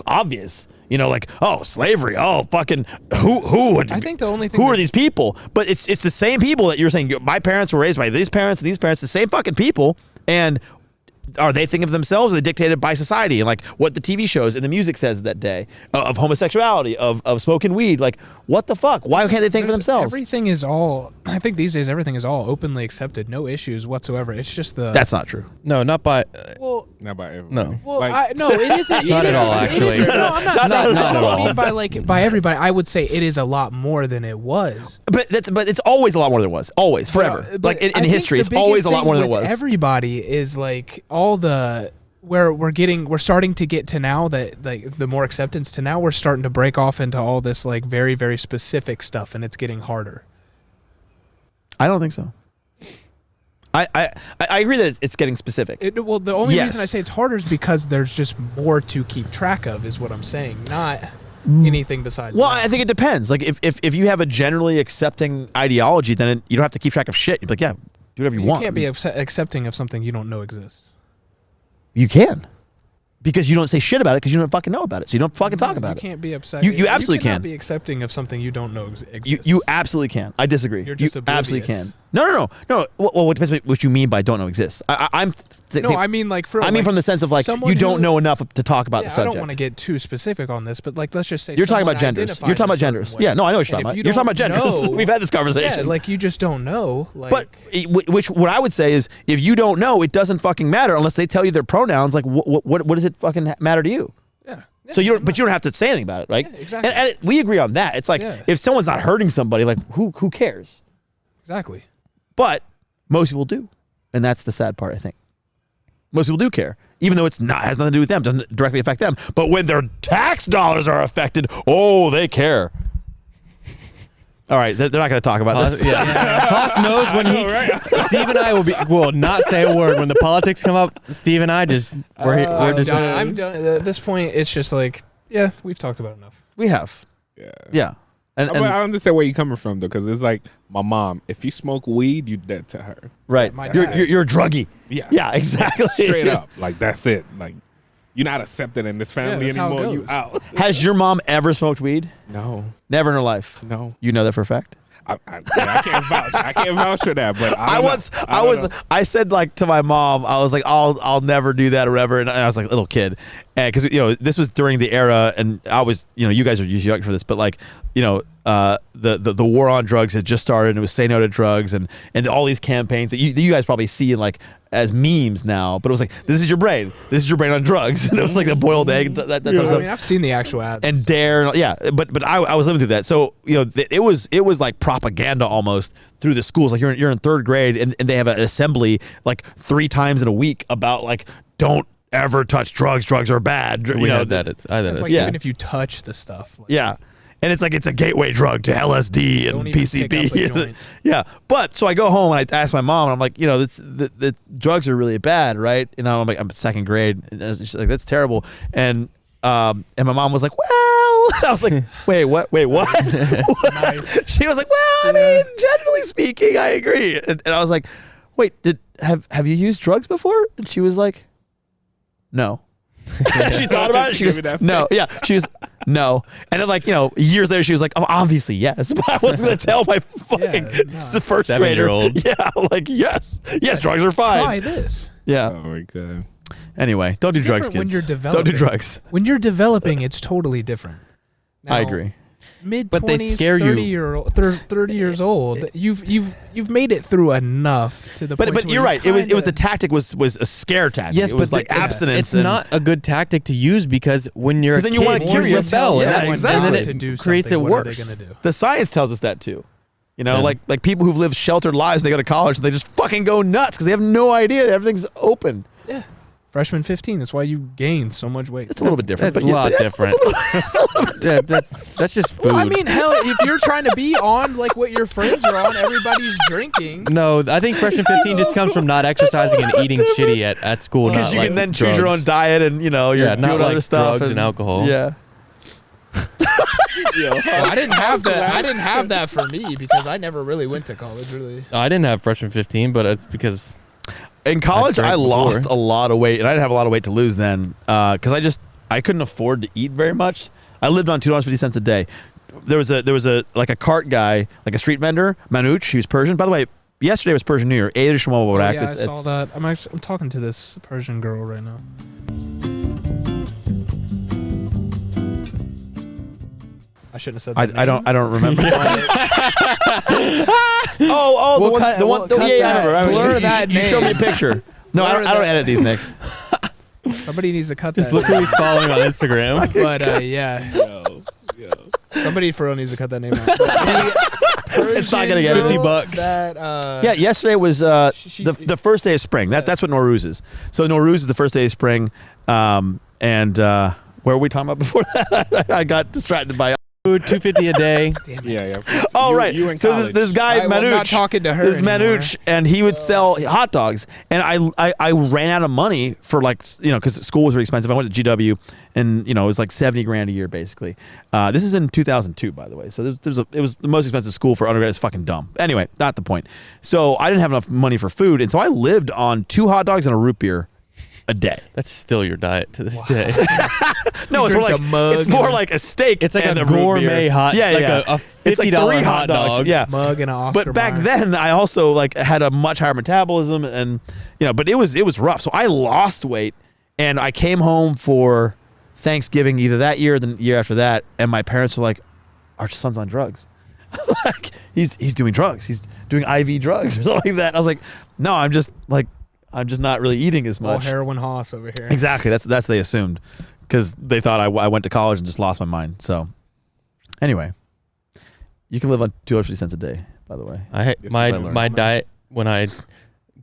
obvious. Like, oh, slavery. Oh, fucking who would? I think the only thing who are these people? But it's the same people that you're saying. My parents were raised by these parents and these parents, the same fucking people, and. Are they thinking of themselves, or are they dictated by society and like what the TV shows and the music says that day of homosexuality, of smoking weed? Like, what the fuck? Why can't they think for themselves? Everything is all. I think these days everything is all openly accepted, no issues whatsoever. It's just the. That's not true. No, not by. Well, not by everyone. No. Well, Like- no, it isn't. Not at all, actually. No, I'm not Not saying. at I don't all. mean by everybody. I would say it is a lot more than it was. But it's always a lot more than it was. Always, forever. But Like in I think history, the it's always a biggest lot more thing than it with was. Everybody is like all the. Where we're starting to get to now that like the more acceptance to now we're starting to break off into all this like very, very specific stuff, and it's getting harder. I don't think so. I agree that it's getting specific. Well, the only Yes. reason I say it's harder is because there's just more to keep track of, is what I'm saying, not anything besides. Well, that. I think it depends. Like if you have a generally accepting ideology, then you don't have to keep track of shit. You're like, yeah, do whatever you want. can't be accepting of something you don't know exists. You can. Because you don't say shit about it because you don't fucking know about it. So you don't fucking talk about You it. can't be upset. You absolutely cannot can. be accepting of something you don't know exists. You absolutely can. I disagree. You're just you absolutely oblivious. can. No. Well, what depends what you mean by don't know exists. I mean like I mean from the sense of like someone you don't who- know enough to talk about the I subject. don't want to get too specific on this, but like let's just say You're talking someone about genders. identifies You're talking a about certain genders. way. Yeah, no, I know what you're And talking if about. You're talking about don't genders. know- We've had this conversation. Yeah, like you just don't know. Like, But which what I would say is if you don't know, it doesn't fucking matter unless they tell you their pronouns. Like what does it fucking matter to you? yeah. So you don't, but you don't have to say anything about it, right? Yeah, exactly. And we agree on that. It's like Yeah. if someone's not hurting somebody, like who cares? Exactly. But most people do, and that's the sad part. I think most people do care, even though it's not has nothing to do with them, doesn't directly affect them. But when their tax dollars are affected, oh, they care. All right, they're not going to talk about this. Haas knows when Steve and I will not say a word when the politics come up. Steve and I we're just. I'm done. At this point, it's just like, yeah, we've talked about enough. We have, yeah. And I understand where you're coming from though, because it's like my mom. If you smoke weed, you dead to her. right, My you're dad. you're a druggie. Yeah, Yeah, exactly. Straight up, like that's it. Like you're not accepted in this family that's how it anymore. You goes. out. Has your mom ever smoked weed? No, Never in her life. no. You know that for a fact. I can't vouch. I can't vouch for that. But I I said like to my mom, I was like, I'll never do that or whatever. And I was like a little kid. And because this was during the era, and I was you guys are young for this, but like the war on drugs had just started, and it was say no to drugs, and all these campaigns that you guys probably see in like as memes now, but it was like, this is your brain on drugs, and it was like the boiled egg. That type of stuff. I mean, I've seen the actual ads and Dare, yeah, but I was living through that, so it was like propaganda almost through the schools. Like you're in third grade, and they have an assembly like 3 times in a week about like, don't ever touch drugs. Drugs are bad. We had that. It's like even if you touch the stuff. Like, yeah. And it's like it's a gateway drug to LSD and PCP. Yeah. But so I go home and I ask my mom, and I'm like, the drugs are really bad, right? I'm like, I'm 2nd grade, and she's like, that's terrible. And my mom was like, well, I was like, wait, what? Nice. She was like, well, I mean, generally speaking, I agree. And I was like, wait, have you used drugs before? And she was like, no. She thought about it. She goes, no. Yeah. She was, no. And then, like, years later, she was like, oh, obviously, yes. But I wasn't going to tell my fucking first grader. 7-year-old. Yeah. Like, yes, drugs are fine. Try this. Yeah. Oh my God. Anyway, don't do drugs, kids. When you're developing. Don't do drugs. When you're developing, it's totally different. Now, I agree. Mid-20s, But they scare 30 years old, you've made it through enough to the point. But you're right. It was the tactic was a scare tactic. Yes, it was but like abstinence. It's not a good tactic to use, because when you're a then kid, you want to curious. rebel. Yeah, and exactly. then it creates it worse. The science tells us that too. Like people who've lived sheltered lives, they go to college and they just fucking go nuts because they have no idea that everything's open. Yeah. Freshman 15. That's why you gained so much weight. It's a little bit different. That's a lot different. That's just food. Well, I mean, hell, if you're trying to be on like what your friends are on, everybody's drinking. No, I think freshman 15 just comes from not exercising and eating shitty at school. Because you like can then drugs. choose your own diet, and you're not doing like other stuff drugs and alcohol. Yeah. Well, I didn't have that. I didn't have that for me because I never really went to college. Really, I didn't have freshman 15, but it's because in college I lost before. a lot of weight, and I didn't have a lot of weight to lose then because I couldn't afford to eat very much. I lived on $2.50 a day. There was a like a cart guy, like a street vendor, Manouch. He was Persian. By the way, yesterday was Persian New Year. yeah, I saw that. I'm talking to this Persian girl right now. I shouldn't have said that. I don't remember. The one. Yeah, I remember. Blur that You showed me a name. picture. No, I don't edit these, Nick. Somebody needs to cut just that. look who he's following on Instagram. But yeah, Yo. somebody for real needs to cut that name out. It's not gonna get $50. That, Yeah, yesterday was she- the first day of spring. That's what Nowruz is. So Nowruz is the first day of spring. And where were we talking about before that? I got distracted by. Food, $2.50 a day. Yeah. Oh, right. You in So college. this guy, I'm not Manouch, talking to her this anymore. Manouch, and he would sell hot dogs. And I ran out of money for because school was really expensive. I went to GW, and it was like $70,000 a year basically. This is in 2002, by the way. So it was the most expensive school for undergrad. It's fucking dumb. Anyway, not the point. So I didn't have enough money for food, and so I lived on 2 hot dogs and a root beer a day. That's still your diet to this day. No, it's more drinks like a mug it's more and- like a steak. It's like and a root gourmet beer. hot, Yeah, like yeah. a It's like $50 3 hot dog. Yeah, mug and an Oscar but back Mayer. then I also had a much higher metabolism, and but it was rough. So I lost weight, and I came home for Thanksgiving either that year or the year after that, and my parents were like, "Our son's on drugs." Like he's doing drugs. He's doing IV drugs or something like that. And I was like, "No, I'm just not really eating as All much." heroin hoss over here. Exactly. That's they assumed, because they thought I went to college and just lost my mind. So anyway, you can live on $2.50 a day. By the way, My learned. diet when I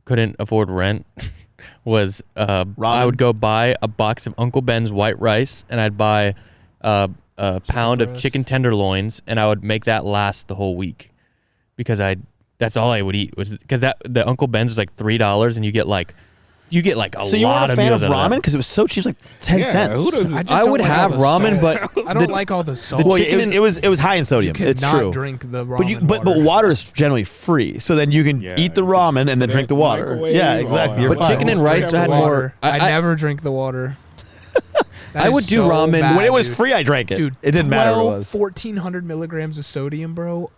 couldn't afford rent was I Ramen? would go buy a box of Uncle Ben's white rice, and I'd buy a pound of breast. chicken tenderloins, and I would make that last the whole week, because that's all I would eat, was because the Uncle Ben's was like $3, and you get like a so you lot weren't a of fan meals of out ramen because it was so cheap, like 10 Yeah, cents. who does I it? just I don't would like all have the ramen, salt. but I don't like all the salt. Well, chicken it was high in sodium. You It's cannot true. drink the ramen But water is generally free, so then you can Yeah, eat the you ramen just and then put drink it the in the water. microwave. Yeah, Oh, exactly. yeah. You're But fine. chicken and Drink rice the had water. more. I never drink the water. That I is would do so ramen bad, When it was dude. free, I drank it. Dude, It didn't matter what it was. 1,400 milligrams of sodium, bro.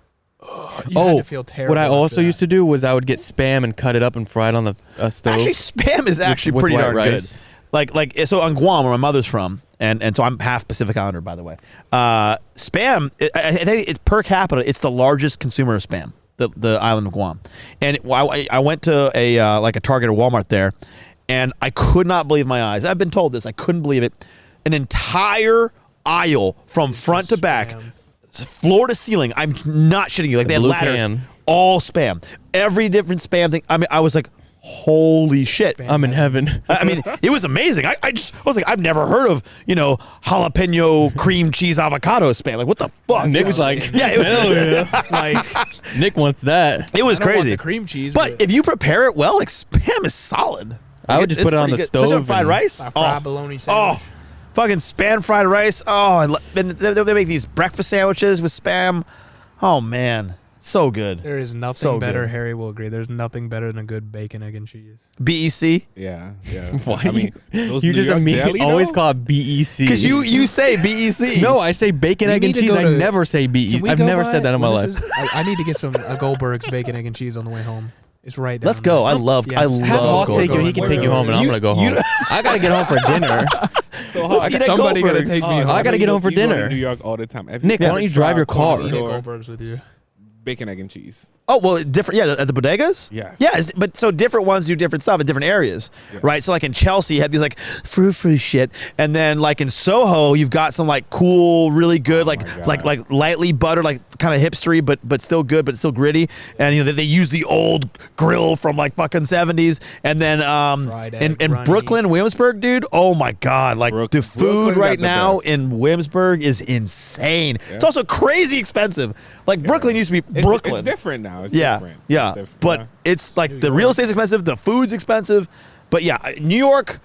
You had to feel terrible. what I after also that. used to do was I would get Spam and cut it up and fry it on the stove. Actually, Spam is actually with pretty white darn rice. good. like so on Guam, where my mother's from, and so I'm half Pacific Islander, by the way. Spam, I think it's per capita, it's the largest consumer of spam. The island of Guam, and I went to a Target or Walmart there, and I could not believe my eyes. I've been told this. I couldn't believe it. An entire aisle from front to back, floor to ceiling. I'm not shitting you. Like they had ladders, all spam. Every different spam thing. I mean, I was like, holy shit. I'm in heaven. I mean, it was amazing. I was like, I've never heard of, jalapeno cream cheese avocado spam. Like, what the fuck? Nick's like, yeah, hell yeah. Like, Nick wants that. It was I don't want crazy. the cream cheese, but if you prepare it well, like spam is solid. I would just put it on the stove. Especially on fried rice. fried bologna sandwich. Oh, fucking spam fried rice. Oh, and they make these breakfast sandwiches with spam. Oh man, so good. There is nothing So better. good. Harry will agree. There's nothing better than a good bacon, egg, and cheese. BEC. Yeah. Why? I mean, those You New just York immediately deli, always though? call it BEC. Because you say BEC. No, I say bacon, We egg, and need to cheese. go I to- never say Can BEC. we I've go never by said that in my when life. this is- I need to get a Goldberg's bacon, egg, and cheese on the way home. It's right down Let's go. there. I love Yes. Have Hoss take you, and he can Wait, take you wait, home, and I'm you- gonna go you- home. I gotta get home for dinner. Let's eat at Somebody gotta Goldberg's. take me Oh, home. I gotta get home for You go to dinner. New York all the time. Have Nick, why ever don't you drive your tried car? Eat at store Goldberg's with you. Bacon, egg, and cheese. Oh, well, different. Yeah, at the bodegas? Yes. Yeah, but so different ones do different stuff in different areas, Yeah. right? So like in Chelsea, you have these like frou shit. And then like in Soho, you've got some like cool, really good, my like God. lightly buttered, like kind of hipstery, but still good, but still gritty. And they use the old grill from like fucking 70s. And then Fried egg, in runny. Brooklyn, Williamsburg, dude, oh my God. Like the food Brooklyn got right the now best. in Williamsburg is insane. Yeah. It's also crazy expensive. Like Brooklyn used to be Brooklyn. It's different now. It's Yeah, different. yeah, It's different. but it's like New the York. real estate's expensive, the food's expensive, but yeah, New York.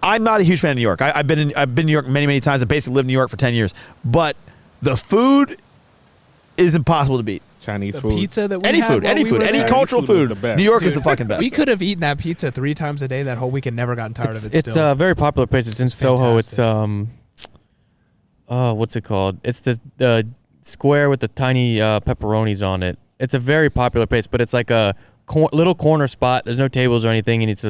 I'm not a huge fan of New York. I've been in New York many times. I basically lived in New York for 10 years, but the food is impossible to beat. Chinese The food. pizza that we Any had food, while any we food, were any there, cultural food was food. the best. New York is Dude, the fucking best. We could have eaten that pizza 3 times a day that whole week and never gotten tired of it. It's still. a very popular place. It's in Soho. It's fantastic. what's it called? It's the square with the tiny pepperonis on it. It's a very popular place, but it's like a little corner spot. There's no tables or anything, and it's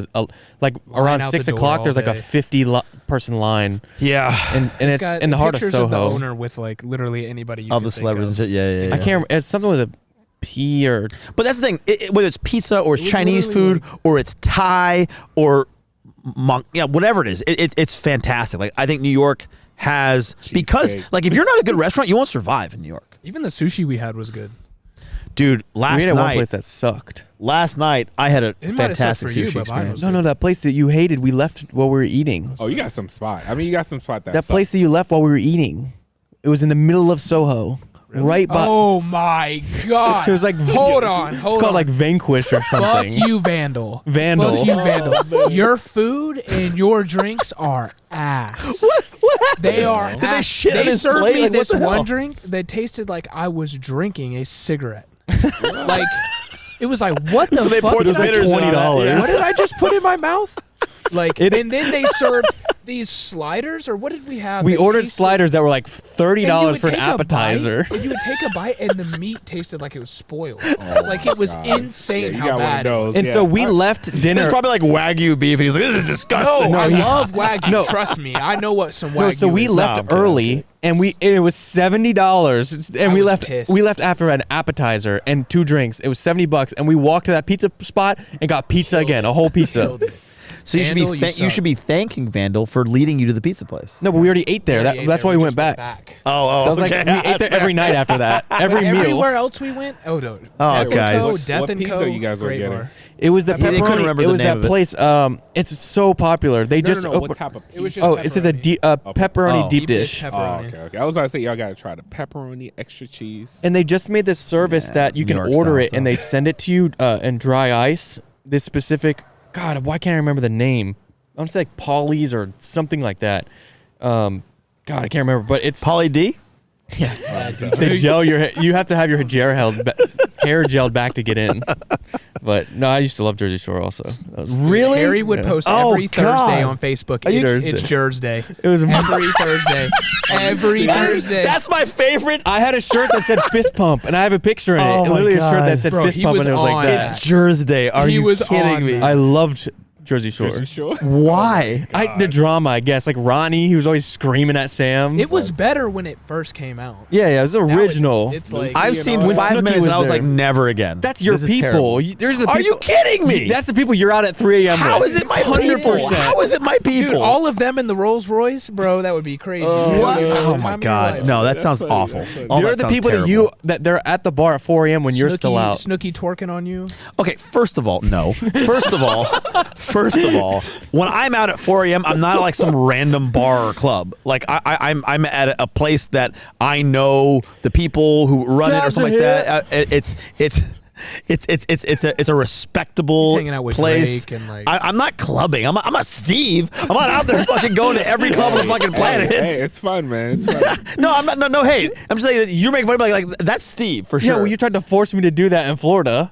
like around out 6 the door o'clock. all There's like a day. 50-person line, Yeah, and it's got in the heart of pictures of the Soho. owner with like literally anybody you all could the think celebrities and of. shit. Yeah. I can't remember. It's something with a P or But that's the thing. Whether it's pizza or it's It was Chinese literally food or it's Thai or whatever it is, it's fantastic. Like I think New York has because Cheesecake. like if you're not a good restaurant, you won't survive in New York. Even the sushi we had was good. Dude, we last ate at one night place that sucked. I had a It might have sucked fantastic for you, sushi but mine experience. was No, that place that you hated. We left while we were eating. Oh, you got some spot. I mean, you got some spot That place that you left while we were eating. It was in the middle of Soho, right by. Oh my god! It was like hold on. It's called like Vanquish or Fuck something. you, Vandal. Vandal. Fuck you, Vandal. Your food and your drinks are ass. What happened? They are. Did they ass. shit on They his served plate? me Like, what this the hell? one drink that tasted like I was drinking a cigarette. Like it was like what the So they fuck? poured did the I bitters just- in on $20. it. Yeah. What did I just put in my mouth? Like, It- and then they served these sliders, or what did we have? We that ordered tasted- sliders that were like $30 and you would for an take a bite, appetizer. and you would take a bite, and the meat tasted like it was spoiled. like it was God. insane you how got bad. one of those. And yeah. so we left dinner. It's probably like Wagyu beef, and he's like, "This is disgusting." No, I he- love Wagyu. No. Trust me, I know what some Wagyu No, so we is. left I'm kidding, early, and it was $70, and I we was left. pissed. We left after an appetizer and 2 drinks. It was $70, and we walked to that pizza spot and got pizza again, a whole pizza. Killed it. So you should Vandal, be you you suck. should be thanking Vandal for leading you to the pizza place. No, but we already ate there. We ate That's there, why we went just back. Oh, That was okay. like we ate there every night after that. Every meal. Everywhere else we went, oh no, Oh, Death guys. and Co, What- Death what and pizza Co, you guys were great getting? bar. It was the They couldn't pepperoni. remember It the was name that of it. place. It's so popular. They just no, opened. what type of pizza? It was just Oh, it's just a pepperoni Oh. deep dish. Oh, pepperoni. okay. I was about to say y'all got to try the pepperoni, extra cheese. And they just made this service Yeah, that you New can York order style it and they send it to you in dry ice. This specific, God, why can't I remember the name? I want to say like Polly's or something like that. God, I can't remember, but it's Pauly D. they gel your hair. You have to have your hair gelled back to get in. But no, I used to love Jersey Shore also. That was Really? Harry would Yeah. post Oh, every God. Thursday on Facebook. you It's Jers Day. It was. Every Thursday. Every Thursday. That's my favorite. I had a shirt that said fist pump, and I have a picture in it. Oh, my Literally a shirt God. that said Bro, fist he pump, was and it was on like that. It's Jersey Day. Are He you was kidding on me? that. I loved Jersey Shore. Jersey Shore. Why? The drama, I guess. Like Ronnie, he was always screaming at Sam. It was better when it first came out. yeah, it was Now original. It's like I've seen When 5 Snooki minutes was and I was there. like, never again. That's your This is people. terrible. There's the Are people. you kidding me? That's the people you're out at 3 a.m. How with. is it my people? 100%. How is it my people? dude, all of them in the Rolls Royce, bro. That would be crazy. What? Dude, Oh time my of your God! life. No, that That's sounds funny, awful. that's funny. Oh, They're that the sounds people terrible. that they're at the bar at 4 a.m. when you're still out. Snooki twerking on you. Okay, first of all, no. First of all, when I'm out at 4 a.m., I'm not at like some random bar or club. Like I'm at a place that I know the people who run it or Jobs something are like that. It's a respectable He's hanging out with place. Drake and, like- I'm not clubbing. I'm not Steve. I'm not out there fucking going to every club on the fucking planet. Hey, it's fun, man. It's fun. No, I'm not. No hate. I'm just saying that you're making fun of me. Like that's Steve for sure. Yeah, well, you tried to force me to do that in Florida.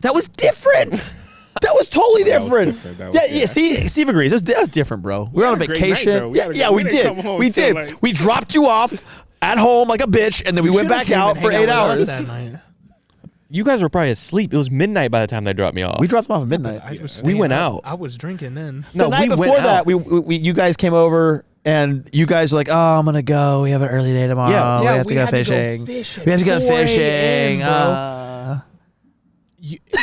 That was different. That was totally That was different. different. That was Yeah, yeah. different. See, Steve agrees. That was different, bro. We were on a had a great night, vacation. though. We had a Yeah, great- we we didn't come did. home We till, did. like- We dropped you off at home like a bitch, and then we went back out for 8 hours. That night. You guys were probably asleep. It was midnight by the time they dropped me off. We dropped them off at midnight. I was We staying went up. out. I was drinking then. No, the night we before went that, out. we you guys came over. And you guys were like, "Oh, I'm gonna go. We have an early day tomorrow. Yeah. we Yeah, have to we go had to go fishing. fish at We have to go 4 a.m., fishing." bro.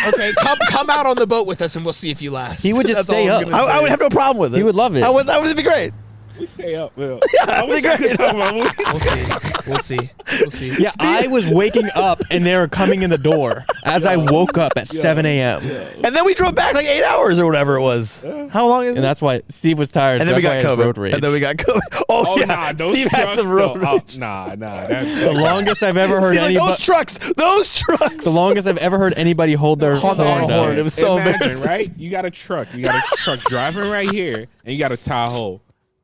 Okay, come out on the boat with us and we'll see if you last. He would just That's all stay I'm up. gonna I say. would have no problem with it. He would love it. I would. That would be great. We stay up, Will. Yeah, I wish I could talk about movies. We'll see. Yeah, I was waking up and they were coming in the door as I woke up at 7 a.m. And then we drove back like 8 hours or whatever it was. How long is it? And that's why Steve was tired. And so then we that's got why he has COVID. road rage. And then we got COVID. Oh, Oh, yeah. nah, those Steve had trucks, some road though. rage. Nah. That's the longest I've ever heard See, like, anybody. those trucks. The longest I've ever heard anybody hold their Hold the horn horn. down. It was so Imagine, embarrassing. right? You got a truck. You got a truck driving right here, and you got a Tahoe.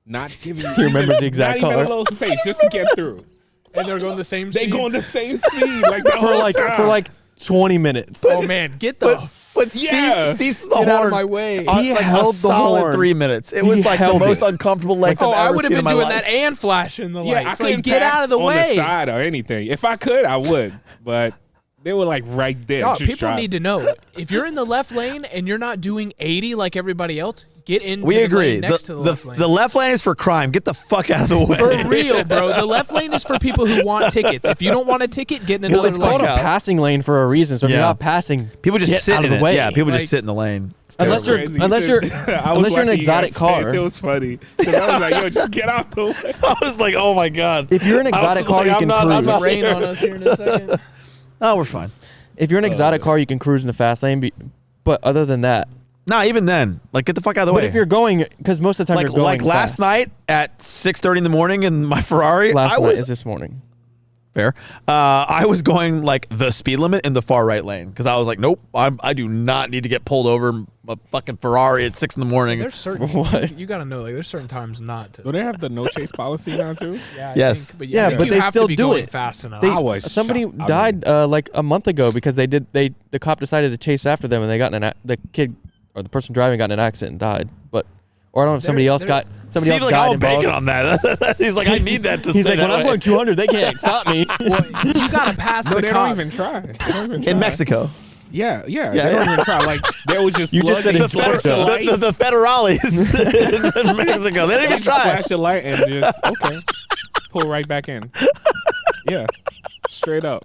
Not giving you. He remembers the exact not color. even a little space just to get through. And they're going the same They speed. going the same speed like the whole time. for like 20 minutes. Oh man, get the But Yeah. Steve's the get horn. out of my way. on, He like held a the solid horn. 3 minutes. It He was like the held most it. uncomfortable length Oh, I've I ever would have seen in been my doing life. that and flashing the Yeah, I lights. couldn't Like, get pass out of the on way. the side or anything. If I could, I would. But they were like right there. Dog, just people drive. need to know if you're in the left lane and you're not doing 80 like everybody else, get into We the agree. lane next to the left lane. The left lane is for crime. Get the fuck out of the way. For real, bro. The left lane is for people who want tickets. If you don't want a ticket, get in another let's It's called lane. a out. passing lane for a reason. So if Yeah. you're not passing, People just get sit out in of the it. way. Yeah, people Like- just sit in the lane. It's Unless terrible. you're- Crazy. unless You you're- said- I was unless you're an watching you exotic guys' car. face. It was funny. 'Cause I was like, yo, just get out the way. I was like, oh my god. if you're an exotic car, you can cruise. Rain on us here in a second. Oh, we're fine. If you're an exotic car, you can cruise in the fast lane. But other than that, Nah, even then, like, get the fuck out of the but way. if you're going, because most of the time like you're going last fast. night at 6:30 in the morning in my Ferrari, Last I night was is this morning. fair. I was going like the speed limit in the far right lane because I was like, nope, I do not need to get pulled over in a fucking Ferrari at 6 in the morning. There's certain What? you gotta know, like there's certain times not to. Do they have the no chase policy now too? Yeah, I Yes. think, but Yeah, I think but you they have still to be do going it. fast enough. They- I was somebody shocked. I died like a month ago because the cop decided to chase after them and they got in the kid or the person driving got in an accident and died. But or I don't know if somebody else got Steve's else like, died I'm involved. banking on that. He's like, I need that to He's stay like, that when I'm way. going 200, they can't stop me. Well, you gotta pass No, the they cop. don't even try. They don't even try. in Mexico. Yeah. Yeah, They don't yeah. even try. Like they was just You just said slugging, in flash Florida. a light. The federales in Mexico. They didn't They even just try. flash a light and just okay, pull right back in. Yeah, straight up.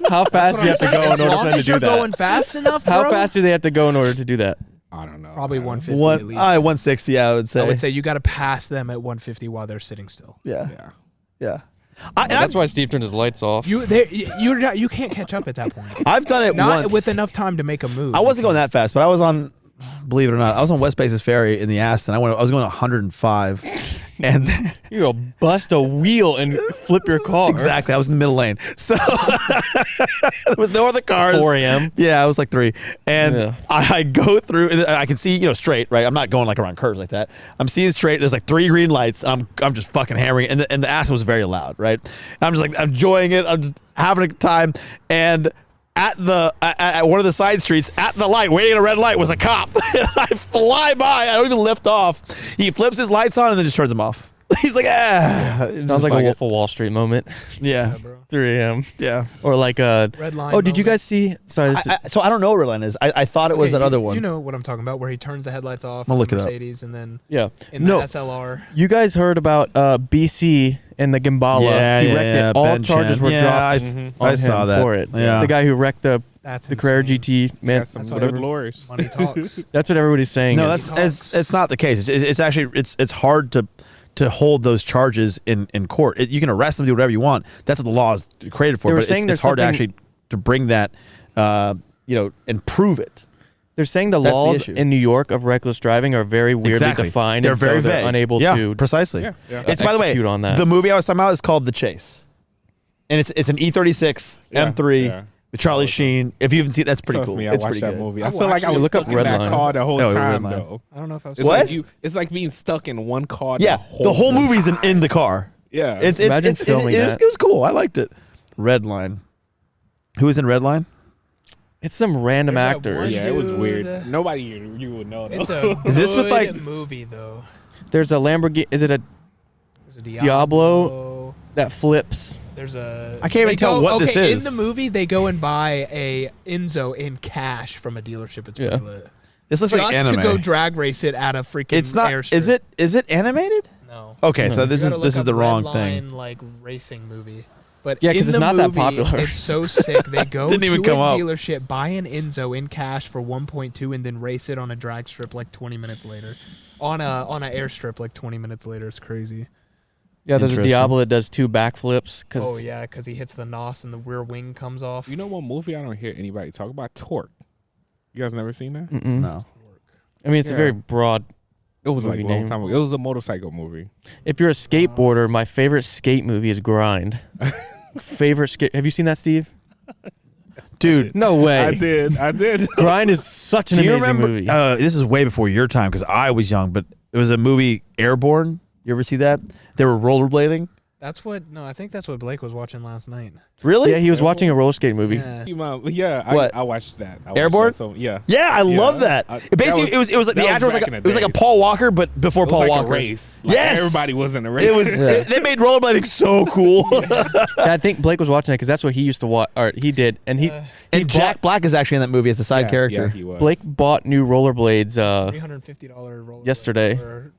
How fast do you have to go in As order for long them to as do you're that? going fast enough, How bro, fast do they have to go in order to do that? I don't know. Probably man. 150 at least. 160, I would say. I would say you got to pass them at 150 while they're sitting still. Yeah, Yeah. yeah. That's why Steve turned his lights off. You can't catch up at that point. I've done it Not once. with enough time to make a move. I wasn't going that fast, but I was on, believe it or not, I was on West Basis Ferry in the Aston. I was going 105. And You go bust a wheel and flip your car. exactly, I was in the middle lane. So there was no other cars. 4 a.m. Yeah, I was like 3. And Yeah. I go through, and I can see, straight, right? I'm not going like around curves like that. I'm seeing straight. There's like 3 green lights. I'm just fucking hammering it. And the Aston was very loud, right? And I'm just like, I'm enjoying it. I'm just having a good time. And at one of the side streets, at the light, waiting at a red light, was a cop. And I fly by. I don't even lift off. He flips his lights on and then just turns them off. He's like, Sounds like a Wolf of Wall Street moment. Yeah, bro. 3 a.m. yeah. Or like a Red line. Oh, did you moment. guys see? Sorry, this is, So I don't know what Red Line is. I thought it was Okay, that you- other one. You know what I'm talking about, where he turns the headlights off. I'll in look the it up. Mercedes, and then yeah. in the No, SLR. you guys heard about BC and the Gimbala? Yeah, he yeah, wrecked yeah, it. All Ben charges Chen. were Yeah, dropped. I on saw him that. for it. Yeah. The guy who wrecked the That's Carrera insane. GT, man. Got some That's good whatever. lawyers. Money talks. That's what everybody's saying. No, is- it's not the case. It's actually it's hard to hold those charges in court. You can arrest them, do whatever you want. That's what the law is created for. They were But saying it's there's hard to something- actually to bring that, and prove it. They're saying the That's the laws issue. in New York of reckless driving are very weirdly Exactly. defined. They're and very so they're vague. unable yeah, to precisely. Yeah, yeah. It's by the way, execute on that. the movie I was talking about is called The Chase, and it's an E36 Yeah, M3 yeah. with Charlie Sheen. If you haven't seen it, that's pretty Trust cool. me, I it's watched pretty that good. movie. I I feel like I watched was it. Look up stuck in that Redline. car the whole Oh, time, Redline. though. I don't know if I was. It's What? Like it's like being stuck in one car. Yeah, the whole movie's in the car. Yeah. Imagine filming that. It was cool. I liked it. Redline. Who was in Redline? It's some random There's that actors. one- Yeah, it was Dude. weird. Nobody you would know. Though. It's a Is this with, like- good movie though. There's a Lamborghini. Is it a There's a Diablo? that flips? There's a. I can't even they tell go- what this okay, is. In the movie, they go and buy a Enzo in cash from a dealership. It's pretty Yeah. lit. This looks Just like anime. to go drag race it at a freaking. It's not. Airstrip. Is it animated? No. Okay, No. so this You is gotta this look is the up wrong Redline, thing. Like racing movie. But Yeah, in 'cause it's the not that movie, popular. It's so sick. They go Didn't to even a come up. dealership, buy an Enzo in cash for 1.2, and then race it on a drag strip like 20 minutes later. On a airstrip like 20 minutes later. It's crazy. Yeah, there's a Interesting. Diablo that does 2 backflips. Cause Oh yeah, because he hits the nos and the rear wing comes off. You know what movie I don't hear anybody talk about? Torque. You guys never seen that? Mm-mm. No. I mean, it's a Yeah. very broad. It was like a Movie long name. time ago. It was a motorcycle movie. If you're a skateboarder, my favorite skate movie is Grind. Favorite skate. Have you seen that, Steve? Dude, No way. I did. Grind is such an do you amazing remember? movie. This is way before your time because I was young, but it was a movie Airborne. You ever see that? They were rollerblading. That's what. No, I think that's what Blake was watching last night. Really? Yeah, he was watching a roller skate movie. Yeah. What? I watched that. I watched Airborne? that, so yeah. Yeah, I Yeah. love that. That Basically, was- it was like the that was actor was like back in it the was like a days. Paul Walker, but before It was Paul like Walker. a race. Like, Yes. everybody was in a race. It was. Yeah. They made rollerblading so cool. I think Blake was watching it because that's what he used to watch. Or he did, and he And Jack Black is actually in that movie as the side Yeah, character. Yeah, he was. Blake bought new rollerblades. $350 roller. Yesterday. for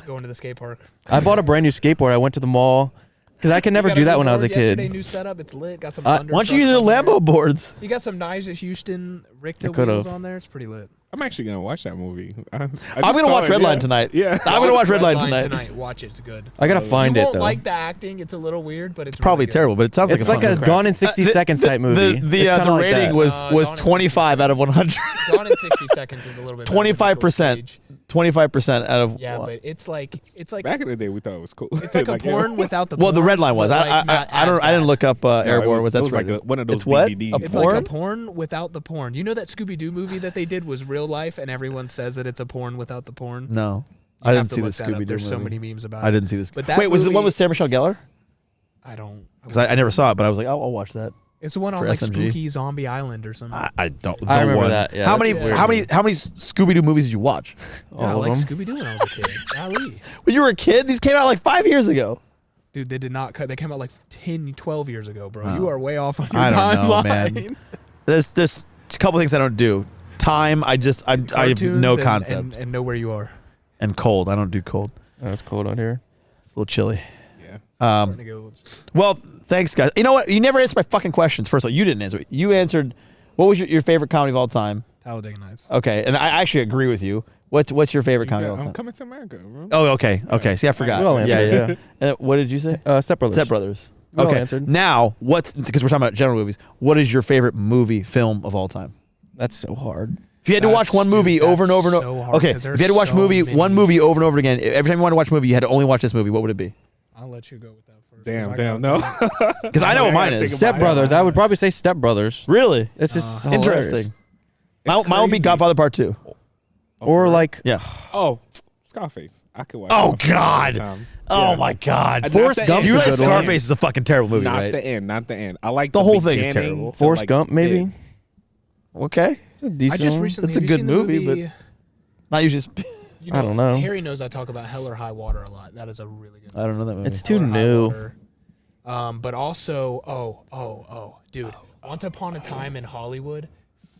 going to the skate park. I bought a brand new skateboard. I went to the mall because I could never You got do a that new when I was a board yesterday, kid. New setup. It's lit. Got some. Why Thunder Why don't you use trucks your on there. Lambo boards? You got some Nigel Houston Richter I could've. wheels on there. It's pretty lit. I'm actually gonna watch that movie. I'm gonna watch Redline tonight. Yeah. I'm gonna watch Redline tonight. Watch it. It's good. I gotta find you it won't though. like the acting. It's a little weird, but it's Probably really good. terrible, but it sounds It's like like a a fun Gone in 60 Seconds type movie. The It's kinda like rating that. was Gone in 60 25 out of 100. Gone in 60 seconds is a little bit. better than 25%. Stage. 25% out of. Yeah, but it's like Back in the day, we thought it was cool. it's like a porn without the. Well, the porn, red line was. but, I like, not I don't. as I didn't bad. look up Airborne with It that's was like rated. one of those It's what? DVDs. A It's porn? like a porn without the porn. You know that Scooby Doo movie that they did was real life, and everyone says that it's a porn without the porn. No, You I have didn't to see the look that up. Scooby Doo There's so movie. many memes about I it. didn't see this. But that Wait, was the one movie- with Sarah Michelle Gellar? I don't. Because I never saw it, but I was like, I'll watch that. It's the one on for like SMG. Spooky Zombie Island or something. I don't. I the remember one. that, yeah, how that's many? weird. How many Scooby Doo movies did you watch? Yeah, I all of like them. Scooby Doo when I was a kid. Golly. When you were a kid, these came out like 5 years ago. Dude, they did not cut. They came out like 10, 12 years ago, bro. Oh. You are way off on your I don't know, timeline. man. There's a couple things I don't do. Time, I have Cartoons no and- concept. And know where you are. And cold, I don't do cold. Oh, it's cold out here. It's a little chilly. Yeah. Starting to get a little- Well, thanks, guys. You know what? You never answered my fucking questions. First of all, you didn't answer. You answered. What was your favorite comedy of all time? Talladega Nights. Okay, and I actually agree with you. What's your favorite comedy of all I'm time? coming to America, bro. Oh, okay, okay. See, I forgot. We all Yeah, answered, yeah. And what did you say? Step Brothers. Step Brothers. We all Okay. answered. Now, what's because we're talking about general movies? What is your favorite movie film of all time? That's so hard. If you had to watch That's- one movie dude, over and that's over and over, so hard, okay. 'cause If you had to watch there's so one many. movie over and over again, every time you wanted to watch a movie, you had to only watch this movie. What would it be? I'll let you go with that first. 'cause I Damn, got- no. Because I know what mine think is. about Step it. Brothers. I would probably say Step Brothers. Really It's just hilarious. interesting. Mine would be crazy. Godfather Part 2. Or like Yeah. Oh, Scarface. I could watch. Oh, Scarface all God. the time. Oh Yeah. my God. Not Forrest the Gump's You end. a realize good one. Scarface is a fucking terrible movie, Not right? the end. Not the end. I like The whole thing is beginning terrible. to, Forrest like, Gump, maybe. Okay. It's a I decent just one. recently. It's a have you good seen the movie, but- Not usually. I don't know. Harry knows I talk about Hell or High Water a lot. That is a really good. I don't know that movie. It's too Hell or High new. Water. But also, dude, Once Upon a Time in Hollywood,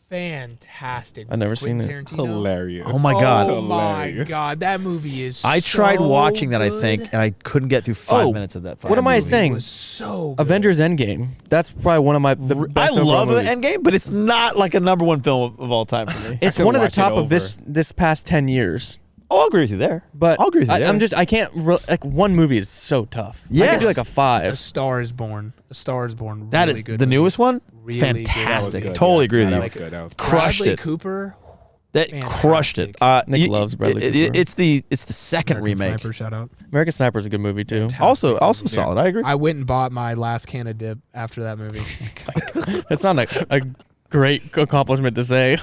fantastic. I've never Quentin seen it. Tarantino. Hilarious. Oh my God. Oh my Hilarious. God, that movie is. I tried so watching that, I good. think, and I couldn't get through 5 minutes of that. What am I Movie saying? was so good. Avengers Endgame. That's probably one of my the I best overall love movies. Endgame, but it's not like a number one film of all time for me. It's could one of the watch it top of over. this past 10 years. Oh, I'll agree with you there. But I'll agree with you there. I can't like one movie is so tough. I Yes. could do like a A 5. Star is Born. A Star is Born. That really is good the movie. newest one. Really good. Fantastic. That was good, Totally yeah. agree with That you. was good. That was good. Crushed Bradley it. Cooper. That crushed it. Nick loves Bradley Cooper. It's the second American remake. Sniper, shout out. American Sniper is a good movie too. Also solid. I agree. I went and bought my last can of dip after that movie. That's not a great accomplishment to say.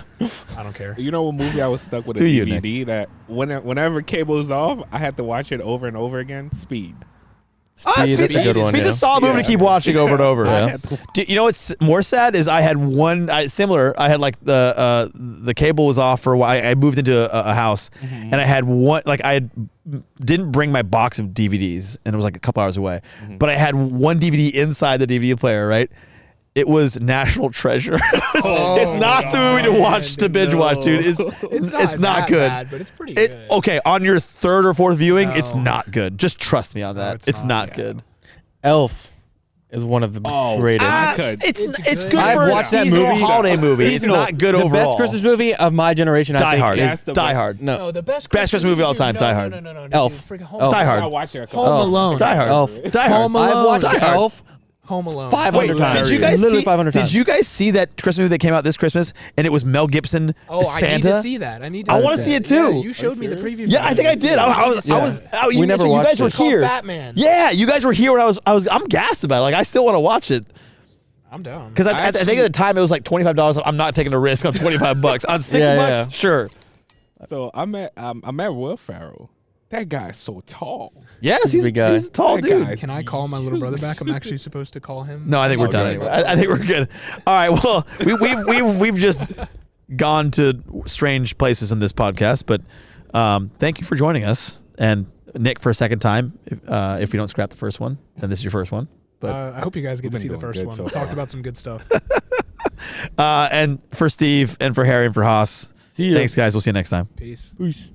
I don't care. You know what movie I was stuck with a Do you, DVD that whenever cable's off, I had to watch it over and over again? Speed. Speed's a good one. Speed's Yeah. a solid movie to keep watching over and over. I Yeah. had to- You know what's more sad is I had one similar. I had like the cable was off for a while. I moved into a house and I had one like didn't bring my box of DVDs and it was like a couple hours away, but I had one DVD inside the DVD player. Right. It was National Treasure. It's not the movie to watch to binge watch, dude. It's not that good. bad, but it's pretty good. Okay, on your third or fourth viewing, it's No. not good. Just trust me on that. it's it's not, not good. Elf is one of the Oh, greatest. I could. It's It's good good. I've for a watched that seasonal movie. holiday movie. It's Seasonal. not good the overall. best Christmas movie of my generation, I Die think, Hard. is That's the Die best. Hard. no No, the best Christmas movie of all time, No, Die no, Hard. No, no, no, no, Elf. dude, freaking Elf. Die Hard. I watched it a couple Home times. Alone. Die Hard. Elf. Die Hard. Home Alone. I've watched Die Hard. Elf Home Alone. 500 Wait, times. did you guys Literally see? 500 times. Did you guys see that Christmas movie that came out this Christmas and it was Mel Gibson Oh, Santa? I need to see that. I need to. I see wanna that. see it too. Yeah, you showed me the serious? preview. Yeah, I think I did. I was. Oh, you We never mentioned you watched guys were it. It's called here. Fat Man. Yeah, you guys were here when I was. I'm gassed about it. Like I still want to watch it I'm down. because I think at the time it was like $25. I'm not taking a risk on $25 on $6. Yeah. Sure. So I met Will Ferrell. That guy's so tall. Yes, He's a big guy. he's a tall That dude. guy's Can I call my little brother back? I'm actually supposed to call him. No, I think we're done Okay. anyway. I think we're good. All right. Well, we've just gone to strange places in this podcast, but thank you for joining us, and Nick for a second time. If we don't scrap the first one, then this is your first one. But I hope you guys get to We've see been the doing first good one. so We far. talked about some good stuff. and for Steve and for Harry and for Haas, See ya. thanks guys. We'll see you next time. Peace. Peace.